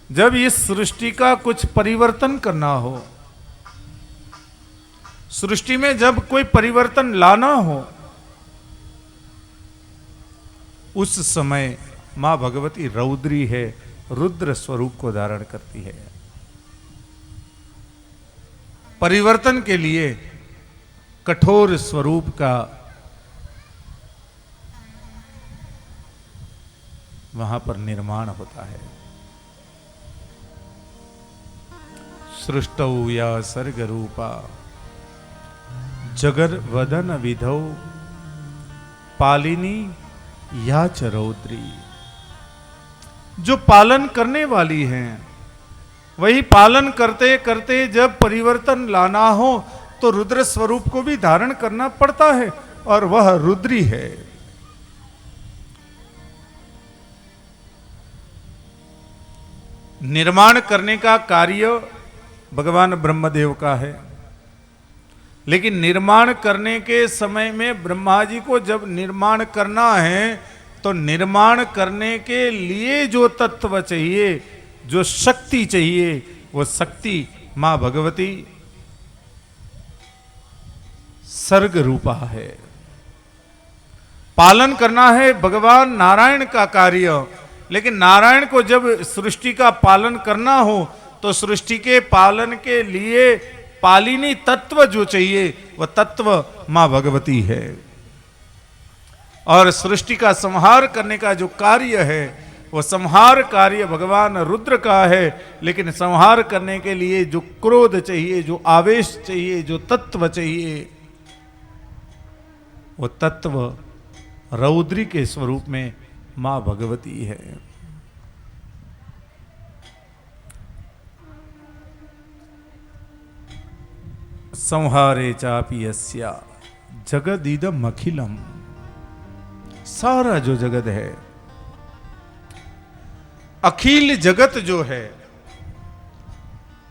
जब इस सृष्टि का कुछ परिवर्तन करना हो, सृष्टि में जब कोई परिवर्तन लाना हो, उस समय मां भगवती रौद्री है, रुद्र स्वरूप को धारण करती है। परिवर्तन के लिए कठोर स्वरूप का वहां पर निर्माण होता है। सृष्टौ या सर्ग रूपा जगर वदन विधौ पालिनी या च रौद्री। जो पालन करने वाली हैं, वही पालन करते करते जब परिवर्तन लाना हो तो रुद्र स्वरूप को भी धारण करना पड़ता है, और वह रुद्री है। निर्माण करने का कार्य भगवान ब्रह्मदेव का है, लेकिन निर्माण करने के समय में ब्रह्मा जी को जब निर्माण करना है तो निर्माण करने के लिए जो तत्व चाहिए, जो शक्ति चाहिए, वो शक्ति मां भगवती सर्ग रूपा है। पालन करना है भगवान नारायण का कार्य, लेकिन नारायण को जब सृष्टि का पालन करना हो तो सृष्टि के पालन के लिए पालिनी तत्व जो चाहिए वह तत्व मां भगवती है। और सृष्टि का संहार करने का जो कार्य है वो संहार कार्य भगवान रुद्र का है, लेकिन संहार करने के लिए जो क्रोध चाहिए, जो आवेश चाहिए, जो तत्व चाहिए, वो तत्व रौद्री के स्वरूप में मां भगवती है। संहारे चापि यस्या जगदिदम अखिलम। सारा जो जगत है, अखिल जगत जो है,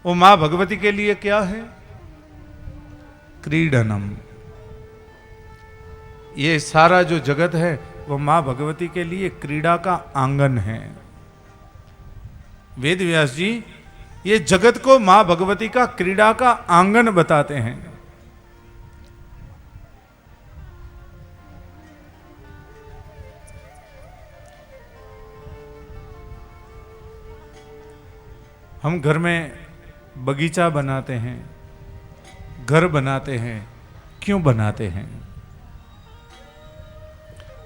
वो मां भगवती के लिए क्या है? क्रीडनम। ये सारा जो जगत है वो मां भगवती के लिए क्रीड़ा का आंगन है। वेद व्यास जी ये जगत को मां भगवती का क्रीड़ा का आंगन बताते हैं। हम घर में बगीचा बनाते हैं, घर बनाते हैं, क्यों बनाते हैं?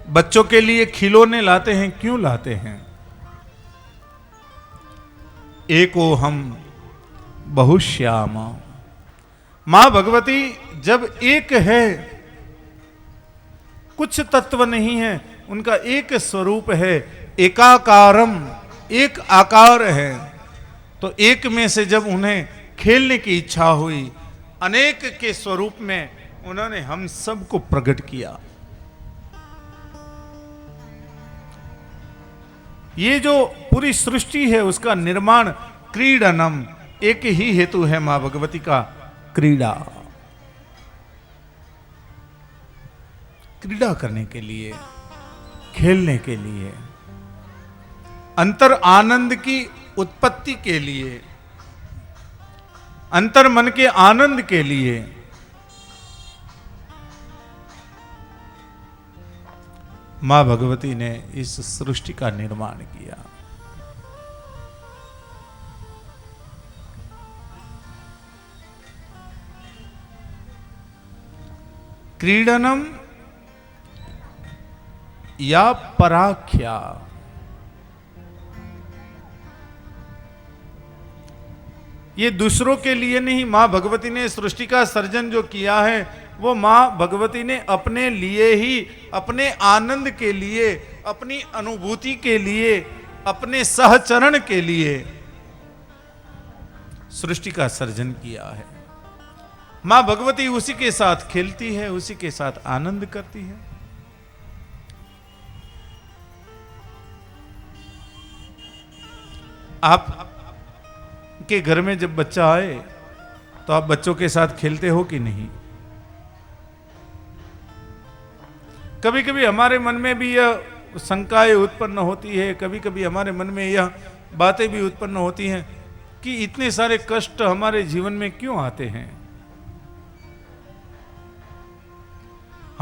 बच्चों के लिए खिलौने लाते हैं, क्यों लाते हैं? एको हम बहुश्याम। मां भगवती जब एक है, कुछ तत्व नहीं है, उनका एक स्वरूप है, एकाकारम, एक आकार है। तो एक में से जब उन्हें खेलने की इच्छा हुई, अनेक के स्वरूप में उन्होंने हम सबको प्रकट किया। ये जो पूरी सृष्टि है उसका निर्माण क्रीडनम, एक ही हेतु है मां भगवती का, क्रीड़ा। क्रीड़ा करने के लिए, खेलने के लिए, अंतर आनंद की उत्पत्ति के लिए, अंतर मन के आनंद के लिए। मां भगवती ने इस सृष्टि का निर्माण किया। क्रीडनम या पराख्या। ये दूसरों के लिए नहीं, मां भगवती ने सृष्टि का सर्जन जो किया है वो मां भगवती ने अपने लिए ही, अपने आनंद के लिए, अपनी अनुभूति के लिए, अपने सहचरण के लिए सृष्टि का सर्जन किया है। मां भगवती उसी के साथ खेलती है, उसी के साथ आनंद करती है। आप के घर में जब बच्चा आए तो आप बच्चों के साथ खेलते हो कि नहीं? कभी कभी हमारे मन में भी यह शंकाएं उत्पन्न होती है, कभी कभी हमारे मन में यह बातें भी उत्पन्न होती हैं कि इतने सारे कष्ट हमारे जीवन में क्यों आते हैं।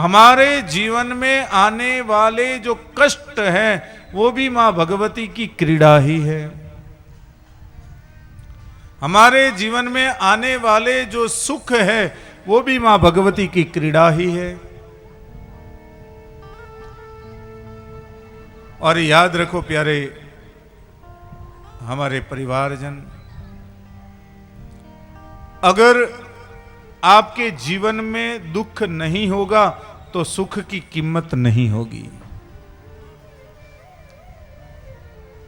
हमारे जीवन में आने वाले जो कष्ट हैं वो भी मां भगवती की क्रीड़ा ही है। हमारे जीवन में आने वाले जो सुख है वो भी मां भगवती की क्रीड़ा ही है। और याद रखो प्यारे हमारे परिवारजन, अगर आपके जीवन में दुख नहीं होगा तो सुख की कीमत नहीं होगी।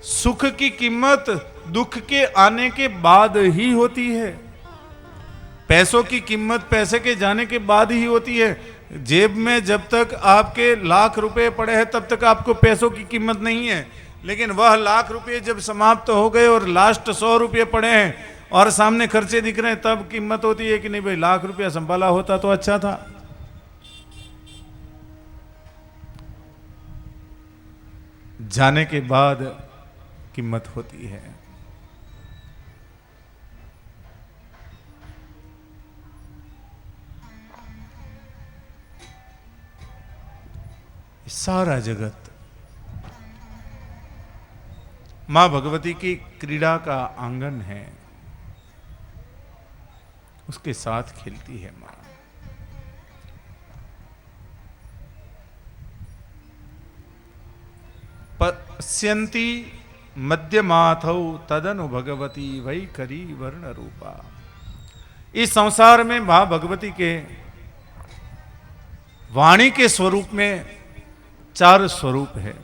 सुख की कीमत दुख के आने के बाद ही होती है। पैसों की कीमत पैसे के जाने के बाद ही होती है। जेब में जब तक आपके लाख रुपए पड़े हैं तब तक आपको पैसों की कीमत नहीं है, लेकिन वह लाख रुपए जब समाप्त हो गए और लास्ट 100 रुपये पड़े हैं और सामने खर्चे दिख रहे हैं तब कीमत होती है कि नहीं भाई लाख रुपया संभाला होता तो अच्छा था। जाने के बाद कीमत होती है। सारा जगत मां भगवती की क्रीड़ा का आंगन है, उसके साथ खेलती है मां। पश्यन्ति मध्यमाथौ तदनु भगवती वैखरी वर्ण रूपा। इस संसार में मां भगवती के वाणी के स्वरूप में 4 स्वरूप है।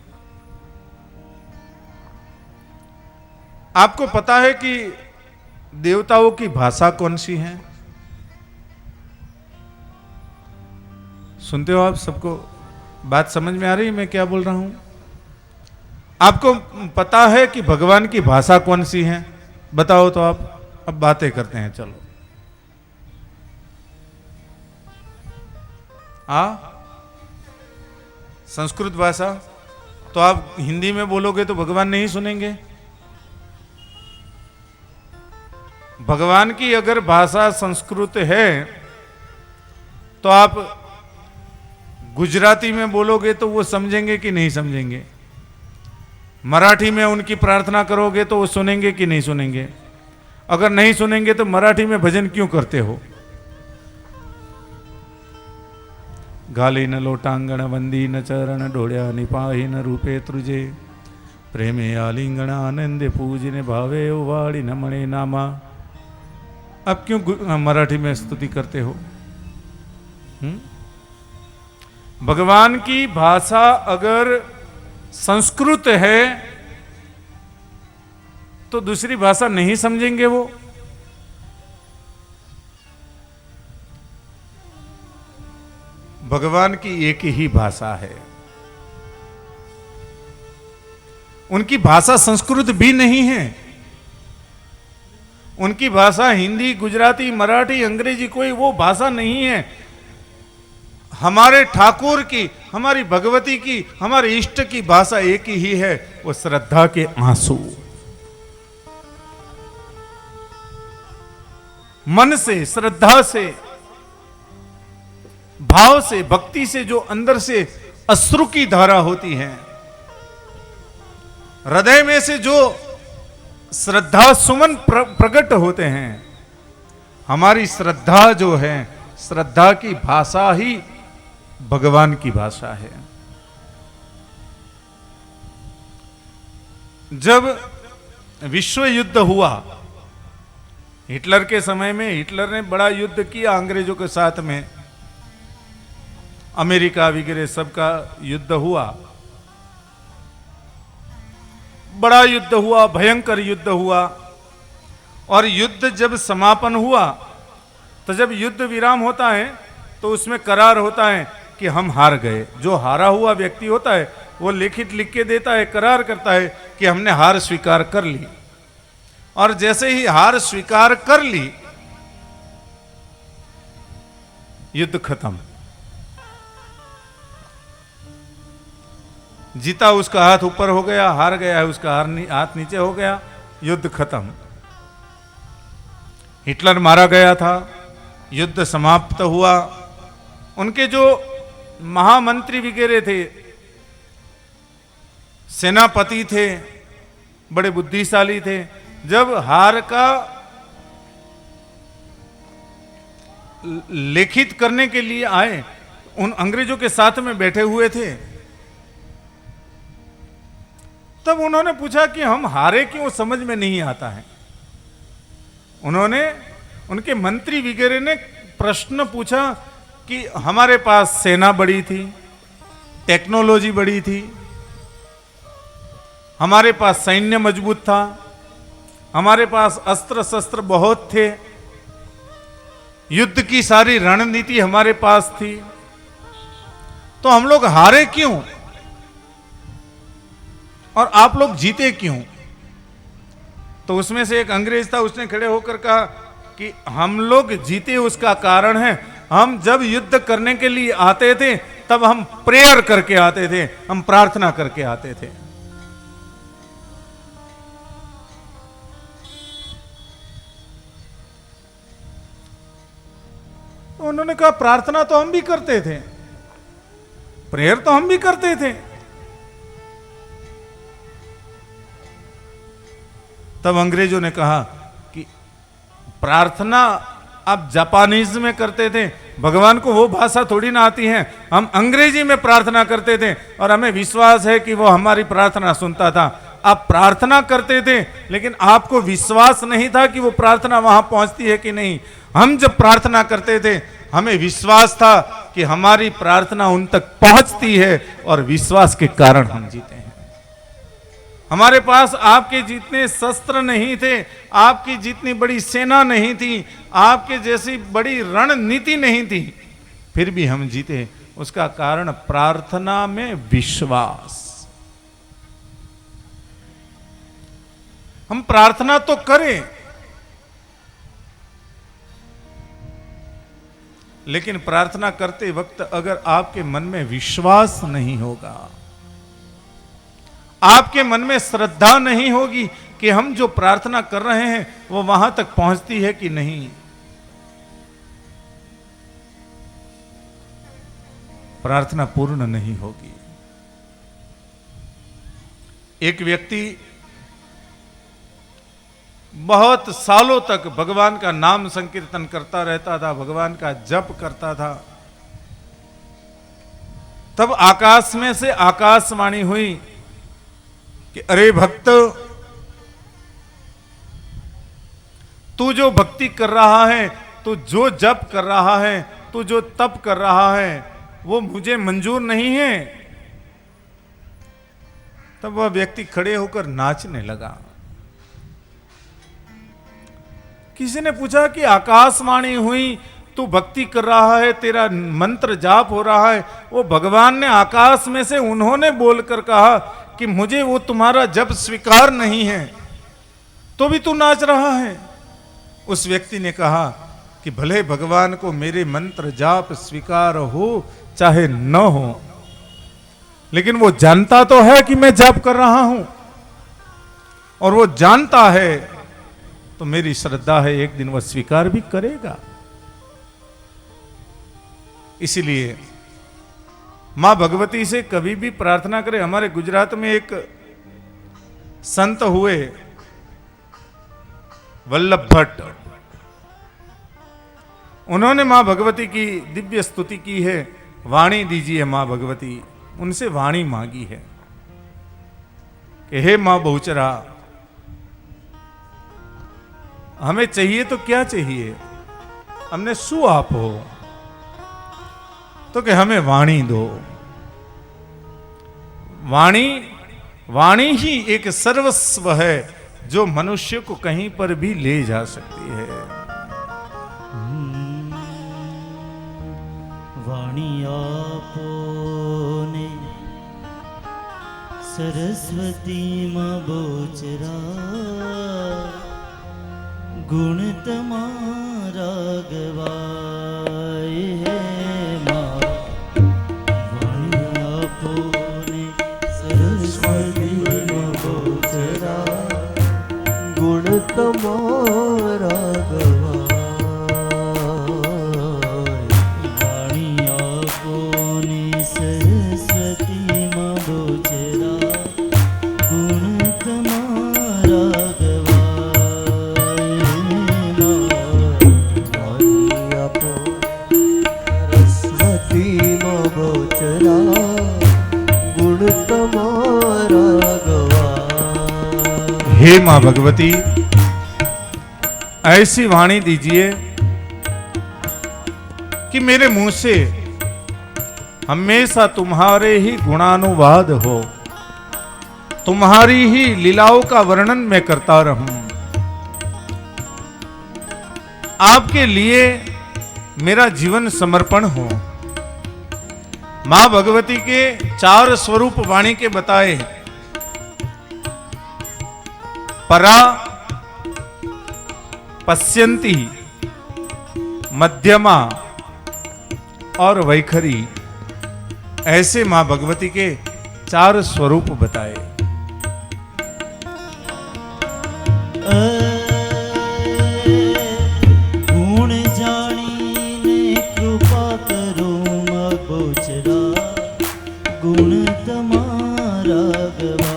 आपको पता है कि देवताओं की भाषा कौन सी है? सुनते हो आप? सबको बात समझ में आ रही है मैं क्या बोल रहा हूं? आपको पता है कि भगवान की भाषा कौन सी है? बताओ तो आप। अब बातें करते हैं, चलो। संस्कृत भाषा तो आप हिंदी में बोलोगे तो भगवान नहीं सुनेंगे। भगवान की अगर भाषा संस्कृत है तो आप गुजराती में बोलोगे तो वो समझेंगे कि नहीं समझेंगे? मराठी में उनकी प्रार्थना करोगे तो वो सुनेंगे कि नहीं सुनेंगे? अगर नहीं सुनेंगे तो मराठी में भजन क्यों करते हो? गाली न लोटांगण वंदी न चरण ढोड़िया निपाही न रूपे तुझे प्रेमे आलिंगण आनंदे पूजने भावे उवाड़ी न मणे नामा। अब क्यों मराठी में स्तुति करते हो? भगवान की भाषा अगर संस्कृत है तो दूसरी भाषा नहीं समझेंगे वो। भगवान की एक ही भाषा है। उनकी भाषा संस्कृत भी नहीं है। उनकी भाषा हिंदी, गुजराती, मराठी, अंग्रेजी कोई वो भाषा नहीं है। हमारे ठाकुर की, हमारी भगवती की, हमारे इष्ट की भाषा एक ही है, वो श्रद्धा के आंसू। मन से, श्रद्धा से, भाव से, भक्ति से जो अंदर से अश्रु की धारा होती है, हृदय में से जो श्रद्धा सुमन प्रकट होते हैं, हमारी श्रद्धा जो है, श्रद्धा की भाषा ही भगवान की भाषा है। जब विश्व युद्ध हुआ, हिटलर के समय में, हिटलर ने बड़ा युद्ध किया अंग्रेजों के साथ में, अमेरिका वगैरह सबका युद्ध हुआ, बड़ा युद्ध हुआ, भयंकर युद्ध हुआ। और युद्ध जब समापन हुआ तो जब युद्ध विराम होता है तो उसमें करार होता है कि हम हार गए। जो हारा हुआ व्यक्ति होता है वो लिखित लिख के देता है, करार करता है कि हमने हार स्वीकार कर ली। और जैसे ही हार स्वीकार कर ली, युद्ध खत्म। जीता उसका हाथ ऊपर हो गया, हार गया है उसका हाथ नीचे हो गया, युद्ध खत्म। हिटलर मारा गया था, युद्ध समाप्त हुआ। उनके जो महामंत्री वगैरह थे, सेनापति थे, बड़े बुद्धिशाली थे, जब हार का लिखित करने के लिए आए, उन अंग्रेजों के साथ में बैठे हुए थे, तब उन्होंने पूछा कि हम हारे क्यों, समझ में नहीं आता है। उनके मंत्री वगैरह ने प्रश्न पूछा कि हमारे पास सेना बड़ी थी, टेक्नोलॉजी बड़ी थी, हमारे पास सैन्य मजबूत था, हमारे पास अस्त्र शस्त्र बहुत थे, युद्ध की सारी रणनीति हमारे पास थी, तो हम लोग हारे क्यों और आप लोग जीते क्यों? तो उसमें से एक अंग्रेज था, उसने खड़े होकर कहा कि हम लोग जीते उसका कारण है, हम जब युद्ध करने के लिए आते थे तब हम प्रेयर करके आते थे, हम प्रार्थना करके आते थे। उन्होंने कहा प्रार्थना तो हम भी करते थे, प्रेयर तो हम भी करते थे। तब अंग्रेजों ने कहा कि प्रार्थना आप जापानीज में करते थे, भगवान को वो भाषा थोड़ी ना आती है, हम अंग्रेजी में प्रार्थना करते थे और हमें विश्वास है कि वो हमारी प्रार्थना सुनता था। आप प्रार्थना करते थे लेकिन आपको विश्वास नहीं था कि वो प्रार्थना वहां पहुंचती है कि नहीं। हम जब प्रार्थना करते थे हमें विश्वास था कि हमारी प्रार्थना उन तक पहुंचती है और विश्वास के कारण हम जीते हैं। हमारे पास आपके जितने शस्त्र नहीं थे, आपकी जितनी बड़ी सेना नहीं थी, आपके जैसी बड़ी रणनीति नहीं थी, फिर भी हम जीते। उसका कारण प्रार्थना में विश्वास। हम प्रार्थना तो करें, लेकिन प्रार्थना करते वक्त अगर आपके मन में विश्वास नहीं होगा, आपके मन में श्रद्धा नहीं होगी कि हम जो प्रार्थना कर रहे हैं वो वहां तक पहुंचती है कि नहीं, प्रार्थना पूर्ण नहीं होगी। एक व्यक्ति बहुत सालों तक भगवान का नाम संकीर्तन करता रहता था, भगवान का जप करता था। तब आकाश में से आकाशवाणी हुई कि अरे भक्त, तू जो भक्ति कर रहा है, तू जो जप कर रहा है, तू जो तप कर रहा है, वो मुझे मंजूर नहीं है। तब वह व्यक्ति खड़े होकर नाचने लगा। किसी ने पूछा कि आकाशवाणी हुई, तू भक्ति कर रहा है, तेरा मंत्र जाप हो रहा है, वो भगवान ने आकाश में से उन्होंने बोलकर कहा कि मुझे वो तुम्हारा जप स्वीकार नहीं है, तो भी तू नाच रहा है। उस व्यक्ति ने कहा कि भले भगवान को मेरे मंत्र जाप स्वीकार हो चाहे न हो, लेकिन वो जानता तो है कि मैं जाप कर रहा हूं, और वो जानता है तो मेरी श्रद्धा है एक दिन वह स्वीकार भी करेगा। इसलिए मां भगवती से कभी भी प्रार्थना करें। हमारे गुजरात में एक संत हुए वल्लभ भट्ट, उन्होंने मां भगवती की दिव्य स्तुति की है। वाणी दीजिए मां भगवती, उनसे वाणी मांगी है कि हे मां बहुचरा, हमें चाहिए तो क्या चाहिए, हमने शू आप हो, तो कि हमें वाणी दो। वाणी ही एक सर्वस्व है जो मनुष्य को कहीं पर भी ले जा सकती है। वाणी आपने सरस्वती मां बोचरा, गुण तमारा गवाए है मां। वाणी आपने सरस्वती मां बोचरा, गुण तमारा गवाए। वाणी आपने हे मां भगवती ऐसी वाणी दीजिए कि मेरे मुंह से हमेशा तुम्हारे ही गुणानुवाद हो, तुम्हारी ही लीलाओं का वर्णन मैं करता रहूं। आपके लिए मेरा जीवन समर्पण हो। मां भगवती के 4 स्वरूप वाणी के बताए, परा, पश्यंती, मध्यमा और वैखरी, ऐसे मां भगवती के 4 स्वरूप बताए। गुण जानी ने कृपा करो मां बोचरा, गुण तमारा गवा।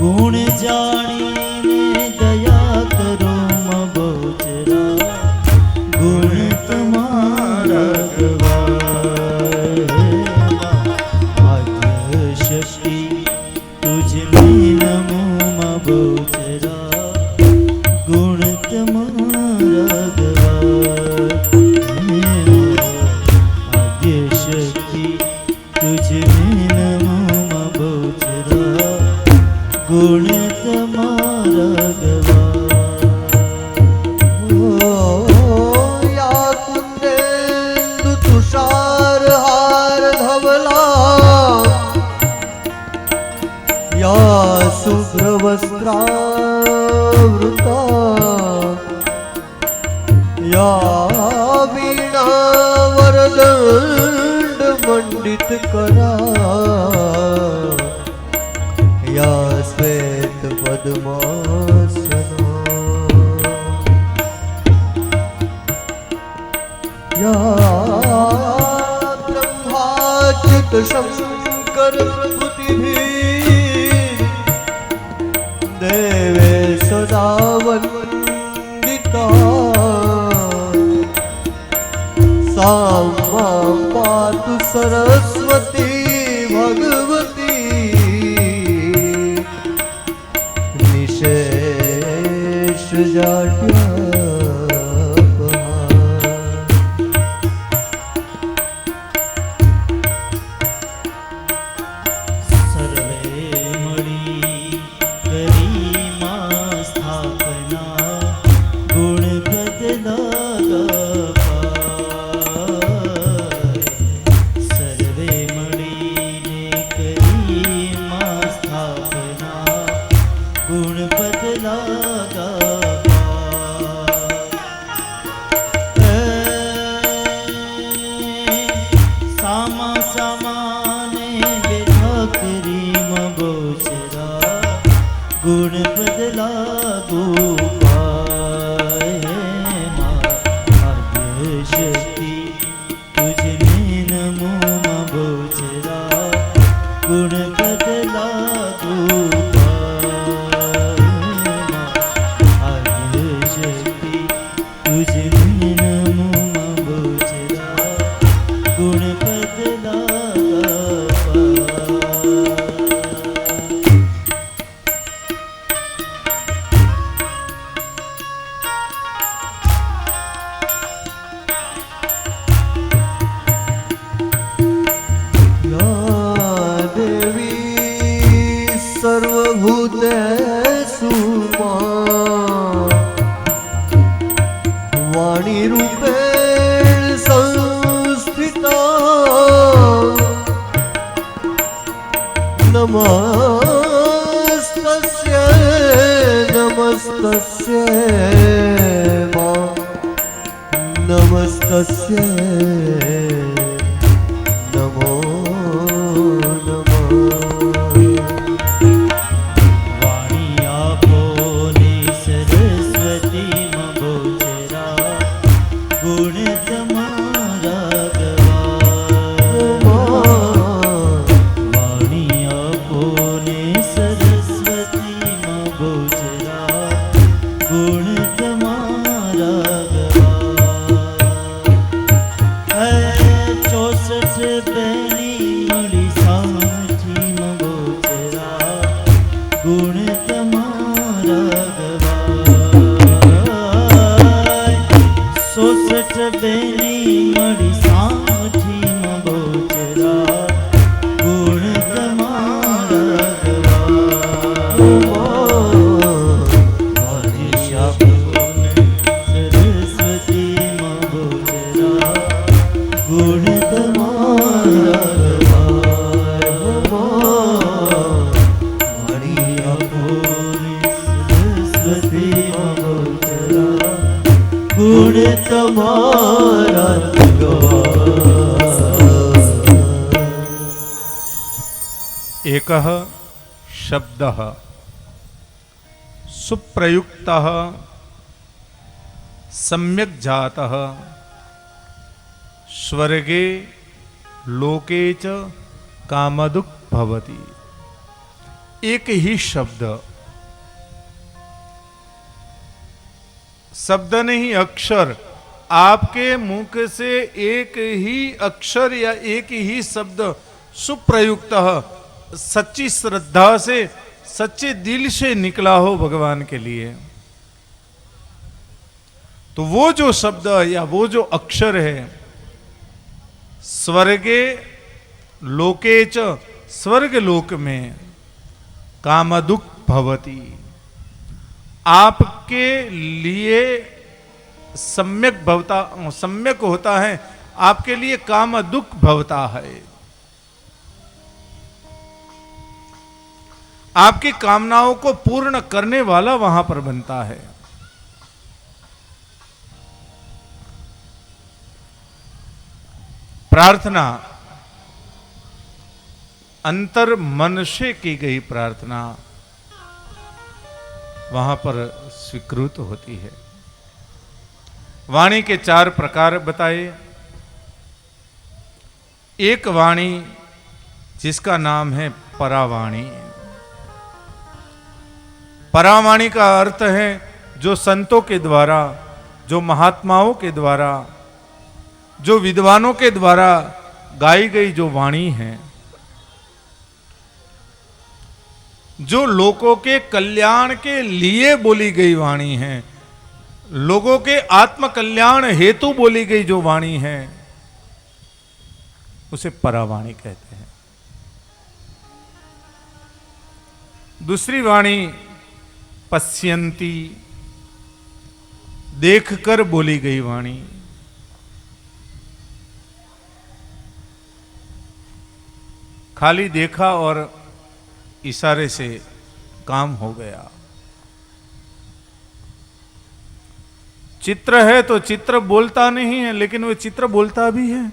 गुण जानी ने दया करो मां बोचरा, गुण तमारा गवा। आद्य शक्ति तुझ में नमो मां बोचरा, गुण तमारा गवा। आद्य शक्ति तुझ में नमो मां बोचरा, गुण तमारा गवा। या कुंदेन्दु तुषार हार धवला, या शुभ्र वस्त्रावृता, या वीणा वरदंड मंडित करा, या श्वेत पद्मासना, या ब्रह्माच्युत शंकर प्रभृतिभिः देवे सदा वन्दिता, सा मां पातु सरस्वती भगवती, निशेष जाड्या। गुण बदला गोपाल मां आद्य शक्ति तुझ में नमो मां बोचरा, गुण बदला गोपाल मां आद्य शक्ति तुझ में नमो मां बोचरा, गुण बदला सर्वभूतेषु वाणी रूपेण संस्थिता, नमस्तस्यै नमस्तस्यै मां, नमस्तस्यै नमो बोचरा गुण तुम्हारा एकः शब्दः सुप्रयुक्तः सम्यक् जातः स्वर्गे लोके च कामदुक् भवति। एक ही शब्द, शब्द नहीं अक्षर, आपके मुख से एक ही अक्षर या एक ही शब्द सुप्रयुक्त सच्ची श्रद्धा से सच्चे दिल से निकला हो भगवान के लिए, तो वो जो शब्द या वो जो अक्षर है, स्वर्गे लोके च स्वर्ग लोक में कामदुक् भवति, आपके लिए सम्यक भवता, सम्यक होता है, आपके लिए कामदुक् भवता है। आपकी कामनाओं को पूर्ण करने वाला वहां पर बनता है। प्रार्थना अंतर मन से की गई प्रार्थना वहां पर स्वीकृत होती है। वाणी के 4 प्रकार बताए। एक वाणी जिसका नाम है परावाणी। परावाणी का अर्थ है जो संतों के द्वारा, जो महात्माओं के द्वारा, जो विद्वानों के द्वारा गाई गई जो वाणी है, जो लोगों के कल्याण के लिए बोली गई वाणी है, लोगों के आत्म कल्याण हेतु बोली गई जो वाणी है, उसे परावाणी कहते हैं। दूसरी वाणी पश्यंती, देखकर बोली गई वाणी। खाली देखा और इशारे से काम हो गया। चित्र है तो चित्र बोलता नहीं है, लेकिन वो चित्र बोलता भी है।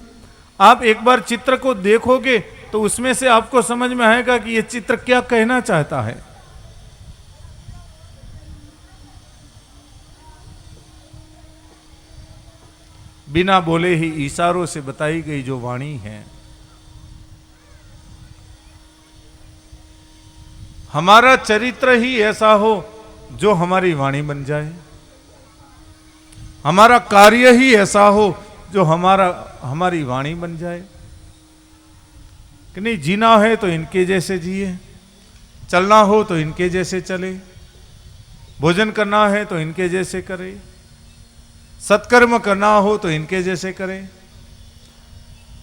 आप एक बार चित्र को देखोगे तो उसमें से आपको समझ में आएगा कि ये चित्र क्या कहना चाहता है। बिना बोले ही इशारों से बताई गई जो वाणी है, हमारा चरित्र ही ऐसा हो जो हमारी वाणी बन जाए, हमारा कार्य ही ऐसा हो जो हमारी वाणी बन जाए। कि नहीं, जीना है तो इनके जैसे जिए, चलना हो तो इनके जैसे चले, भोजन करना है तो इनके जैसे करे, सत्कर्म करना हो तो इनके जैसे करे।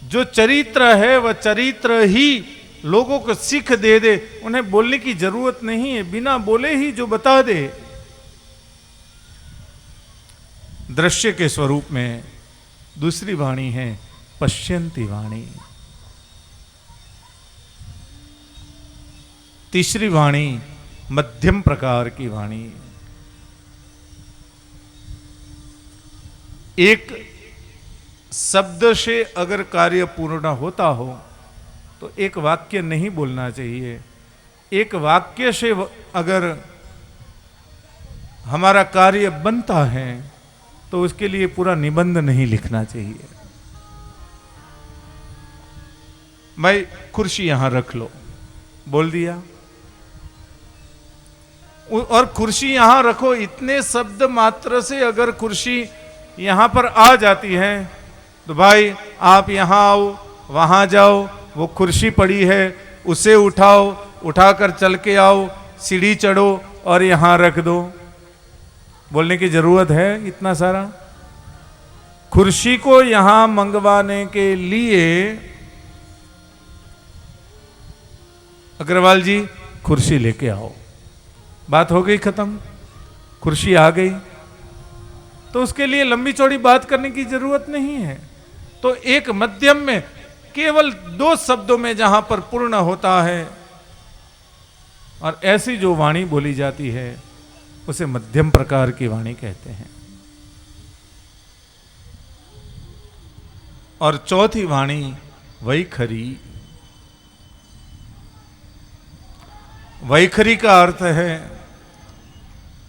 जो चरित्र है वह चरित्र ही लोगों को सीख दे दे, उन्हें बोलने की जरूरत नहीं है, बिना बोले ही जो बता दे। दृश्य के स्वरूप में दूसरी वाणी है पश्यंती वाणी। तीसरी वाणी मध्यम प्रकार की वाणी। एक शब्द से अगर कार्य पूर्ण होता हो तो एक वाक्य नहीं बोलना चाहिए। एक वाक्य से अगर हमारा कार्य बनता है तो उसके लिए पूरा निबंध नहीं लिखना चाहिए। भाई कुर्सी यहां रख लो, बोल दिया, और कुर्सी यहां रखो, इतने शब्द मात्र से अगर कुर्सी यहां पर आ जाती है तो भाई आप यहां आओ, वहां जाओ, वो कुर्सी पड़ी है उसे उठाओ, उठाकर चल के आओ, सीढ़ी चढ़ो और यहां रख दो। बोलने की जरूरत है इतना सारा? कुर्सी को यहां मंगवाने के लिए अग्रवाल जी कुर्सी लेके आओ, बात हो गई खत्म, कुर्सी आ गई। तो उसके लिए लंबी चौड़ी बात करने की जरूरत नहीं है। तो एक मध्यम में केवल 2 शब्दों में जहां पर पूर्ण होता है और ऐसी जो वाणी बोली जाती है उसे मध्यम प्रकार की वाणी कहते हैं। और चौथी वाणी वैखरी। वैखरी का अर्थ है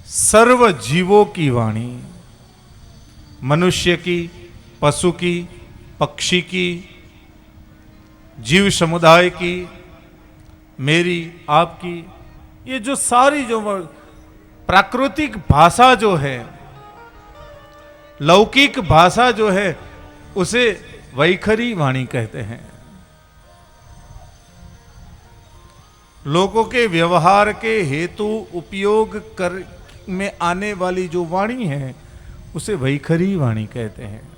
सर्व जीवों की वाणी, मनुष्य की, पशु की, पक्षी की, जीव समुदाय की, मेरी, आपकी, ये जो सारी जो प्राकृतिक भाषा जो है, लौकिक भाषा जो है, उसे वैखरी वाणी कहते हैं। लोगों के व्यवहार के हेतु उपयोग कर में आने वाली जो वाणी है उसे वैखरी वाणी कहते हैं।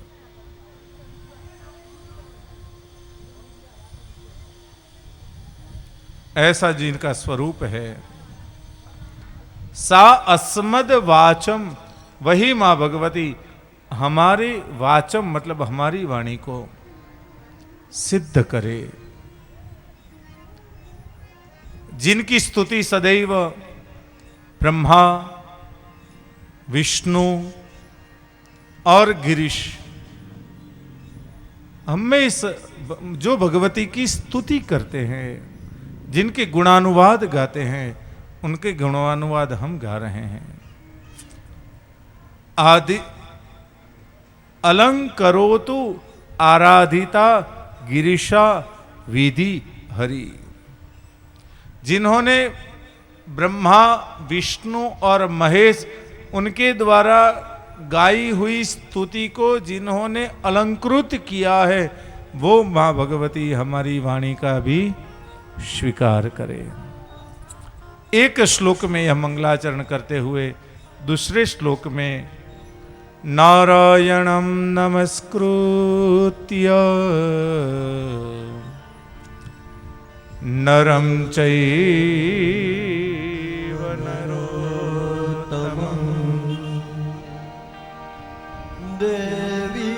ऐसा जिनका स्वरूप है। सा अस्मद वाचम, वही मां भगवती हमारे वाचम मतलब हमारी वाणी को सिद्ध करे। जिनकी स्तुति सदैव ब्रह्मा, विष्णु और गिरीश हमेशा जो भगवती की स्तुति करते हैं, जिनके गुणानुवाद गाते हैं, उनके गुणानुवाद हम गा रहे हैं। आदि अलंकरोतु आराधिता गिरीशा विधि हरि। जिन्होंने ब्रह्मा, विष्णु और महेश उनके द्वारा गाई हुई स्तुति को जिन्होंने अलंकृत किया है, वो मां भगवती हमारी वाणी का भी स्वीकार करे। एक श्लोक में यह मंगलाचरण करते हुए दूसरे श्लोक में नारायणं नमस्कृत्य नरं चैव नरोत्तमं देवी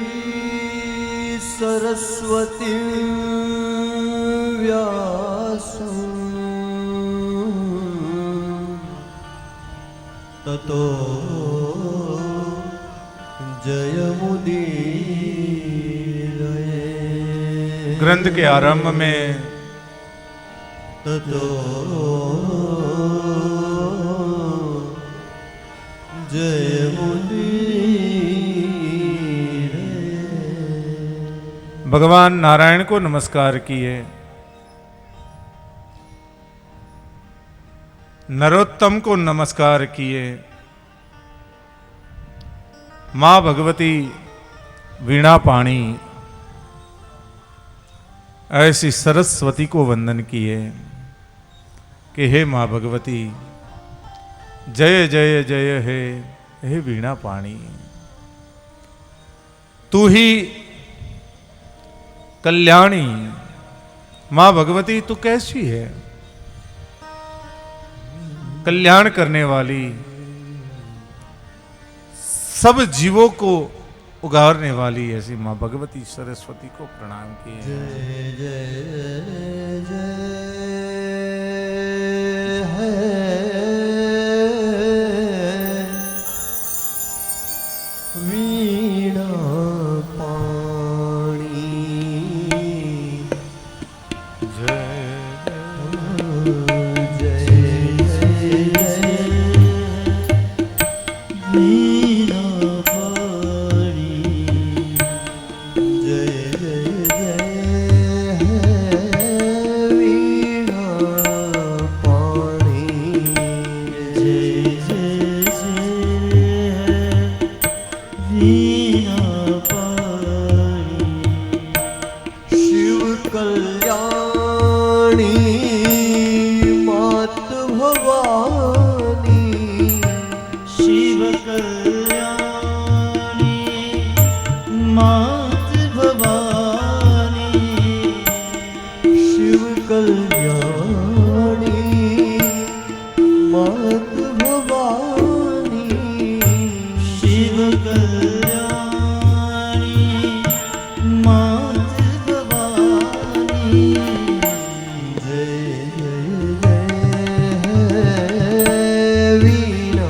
सरस्वती व्यासं ततो जयमुदीरये। ग्रंथ के आरंभ में ततो जयमुदीरये। भगवान नारायण को नमस्कार किए, नरोत्तम को नमस्कार किए, मां भगवती वीणा पाणी ऐसी सरस्वती को वंदन किए कि हे मां भगवती जय जय जय हे वीणा पाणी, तू ही कल्याणी। मां भगवती तू कैसी है? कल्याण करने वाली, सब जीवों को उगारने वाली ऐसी मां भगवती सरस्वती को प्रणाम किए। जय जय जय है वीणा पाणी। जय जय जय जय वीणा पाणी। जय जय जय है वीणा पाणी। जय जय जय है वीणा पाणी। शिव कल्याणी मात भवानी। शिव कल्याणी मात भवानी। शिव कल्याणी मात भवानी। शिव कल्याणी मात भवानी। जय जय जय वीणा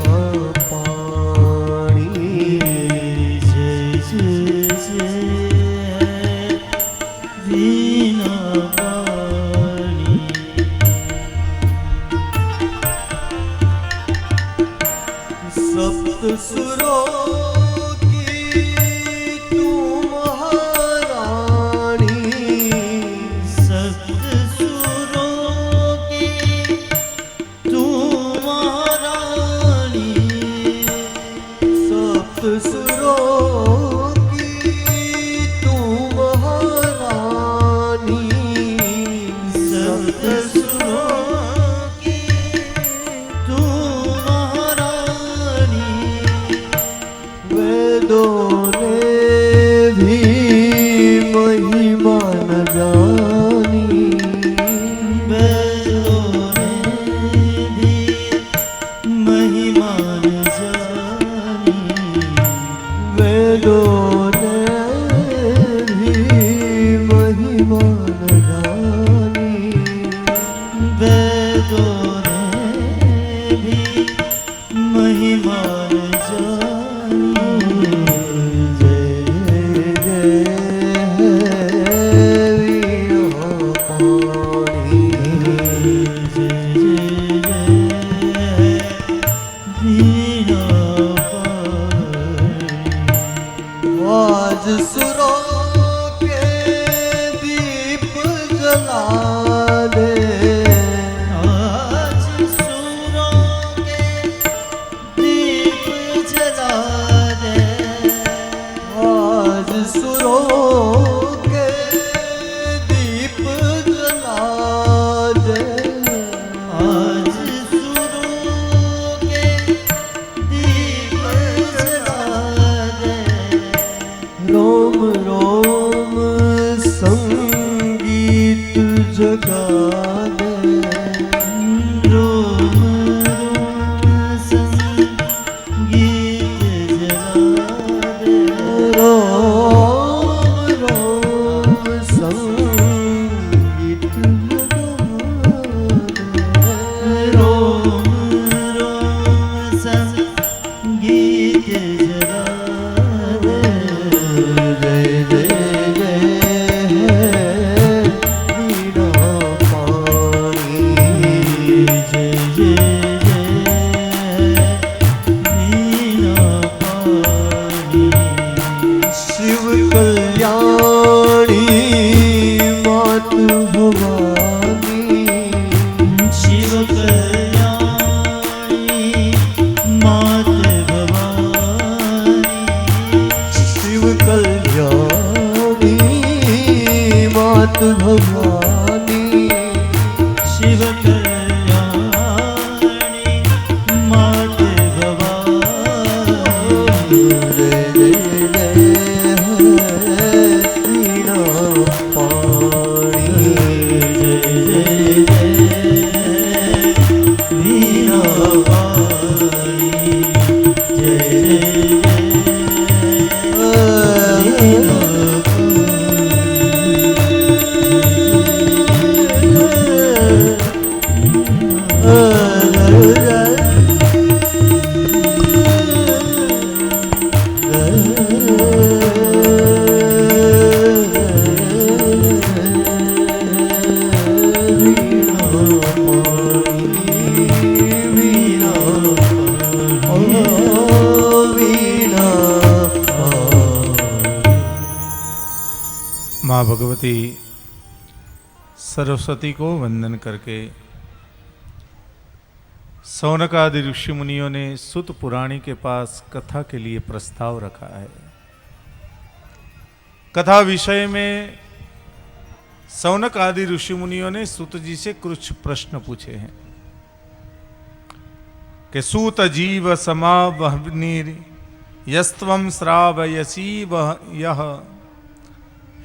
की तुम महारानी, सप्त सुरों की तुम महारानी, सप्त सुरों की तुम महारानी, सप्त सुरों की तुम महारानी, वेदों ने भी महिमा न जानी, वेदों ने भी महिमा न जानी, वेदों ने भी महिमा न जानी, वेदों ने भी महिमा न जानी। जय जय है वीणापाणी, जय जय जय वीणापाणी। आज सुरों के दीप जला दे, आज सुरों के दीप जला दे, आज सुरों के दीप जला दे, आज सुरों के दीप जला दे, रोम रोम संगीत जगा दे, रोम रोम संगीत जला दे, रोम रोम संगीत जगा दे, रोम रोम संगीत जला दे। जय जय जय है वीणापाणी, जय जय जय वीणापाणी। शिव कल्याणी मातु भवानी, शिव कल्याणी मात भवानी, शिव कल्याणी मातु भवानी, शिव कल्याणी मात भवानी। जय जय जय है वीणापाणी, जय जय जय वीणापाणी। जय जय माँ भगवती सरस्वती को वंदन करके सौनक आदि ऋषि मुनियों ने सुत पुराणी के पास कथा के लिए प्रस्ताव रखा है। कथा विषय में सौनक आदि ऋषि मुनियों ने सूत जी से कुछ प्रश्न पूछे हैं कि सूत जीव समावनिर यस्त्वम श्रावयसी वह यह।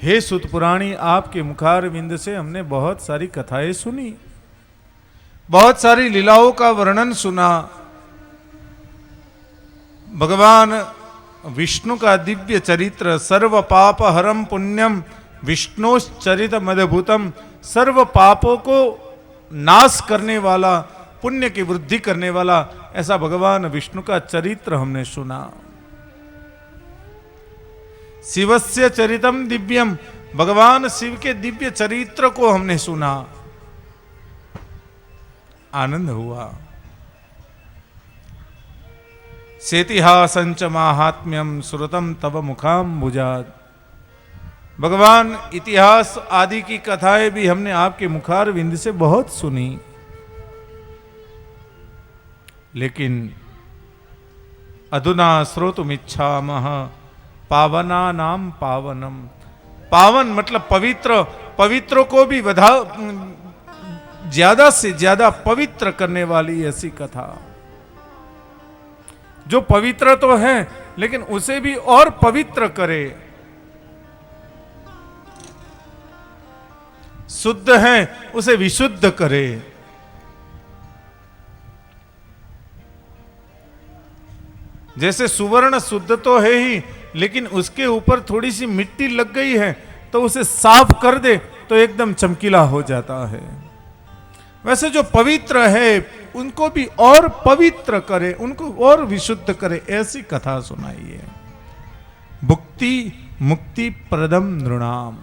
हे सूत पुराणी, आपके मुखारविंद से हमने बहुत सारी कथाएं सुनी, बहुत सारी लीलाओं का वर्णन सुना। भगवान विष्णु का दिव्य चरित्र, सर्व पाप हरम पुण्यम विष्णुश्चरित मदभूतम, सर्व पापों को नाश करने वाला, पुण्य की वृद्धि करने वाला, ऐसा भगवान विष्णु का चरित्र हमने सुना। शिवस्य चरितम दिव्यम, भगवान शिव के दिव्य चरित्र को हमने सुना, आनंद हुआ। सेतिहासंच माहात्म्यम श्रुतम तब मुखाम्बुजात। भगवान, इतिहास आदि की कथाएं भी हमने आपके मुखार विंद से बहुत सुनी, लेकिन अधुना श्रोतुमिच्छामः पावना नाम पावनम। पावन मतलब पवित्र, पवित्रों को भी ज्यादा से ज्यादा पवित्र करने वाली ऐसी कथा, जो पवित्र तो है लेकिन उसे भी और पवित्र करे। शुद्ध है उसे विशुद्ध करे। जैसे सुवर्ण शुद्ध तो है ही, लेकिन उसके ऊपर थोड़ी सी मिट्टी लग गई है तो उसे साफ कर दे तो एकदम चमकीला हो जाता है। वैसे जो पवित्र है उनको भी और पवित्र करे, उनको और विशुद्ध करे, ऐसी कथा सुनाइए। भुक्ति मुक्ति प्रदम नृणाम।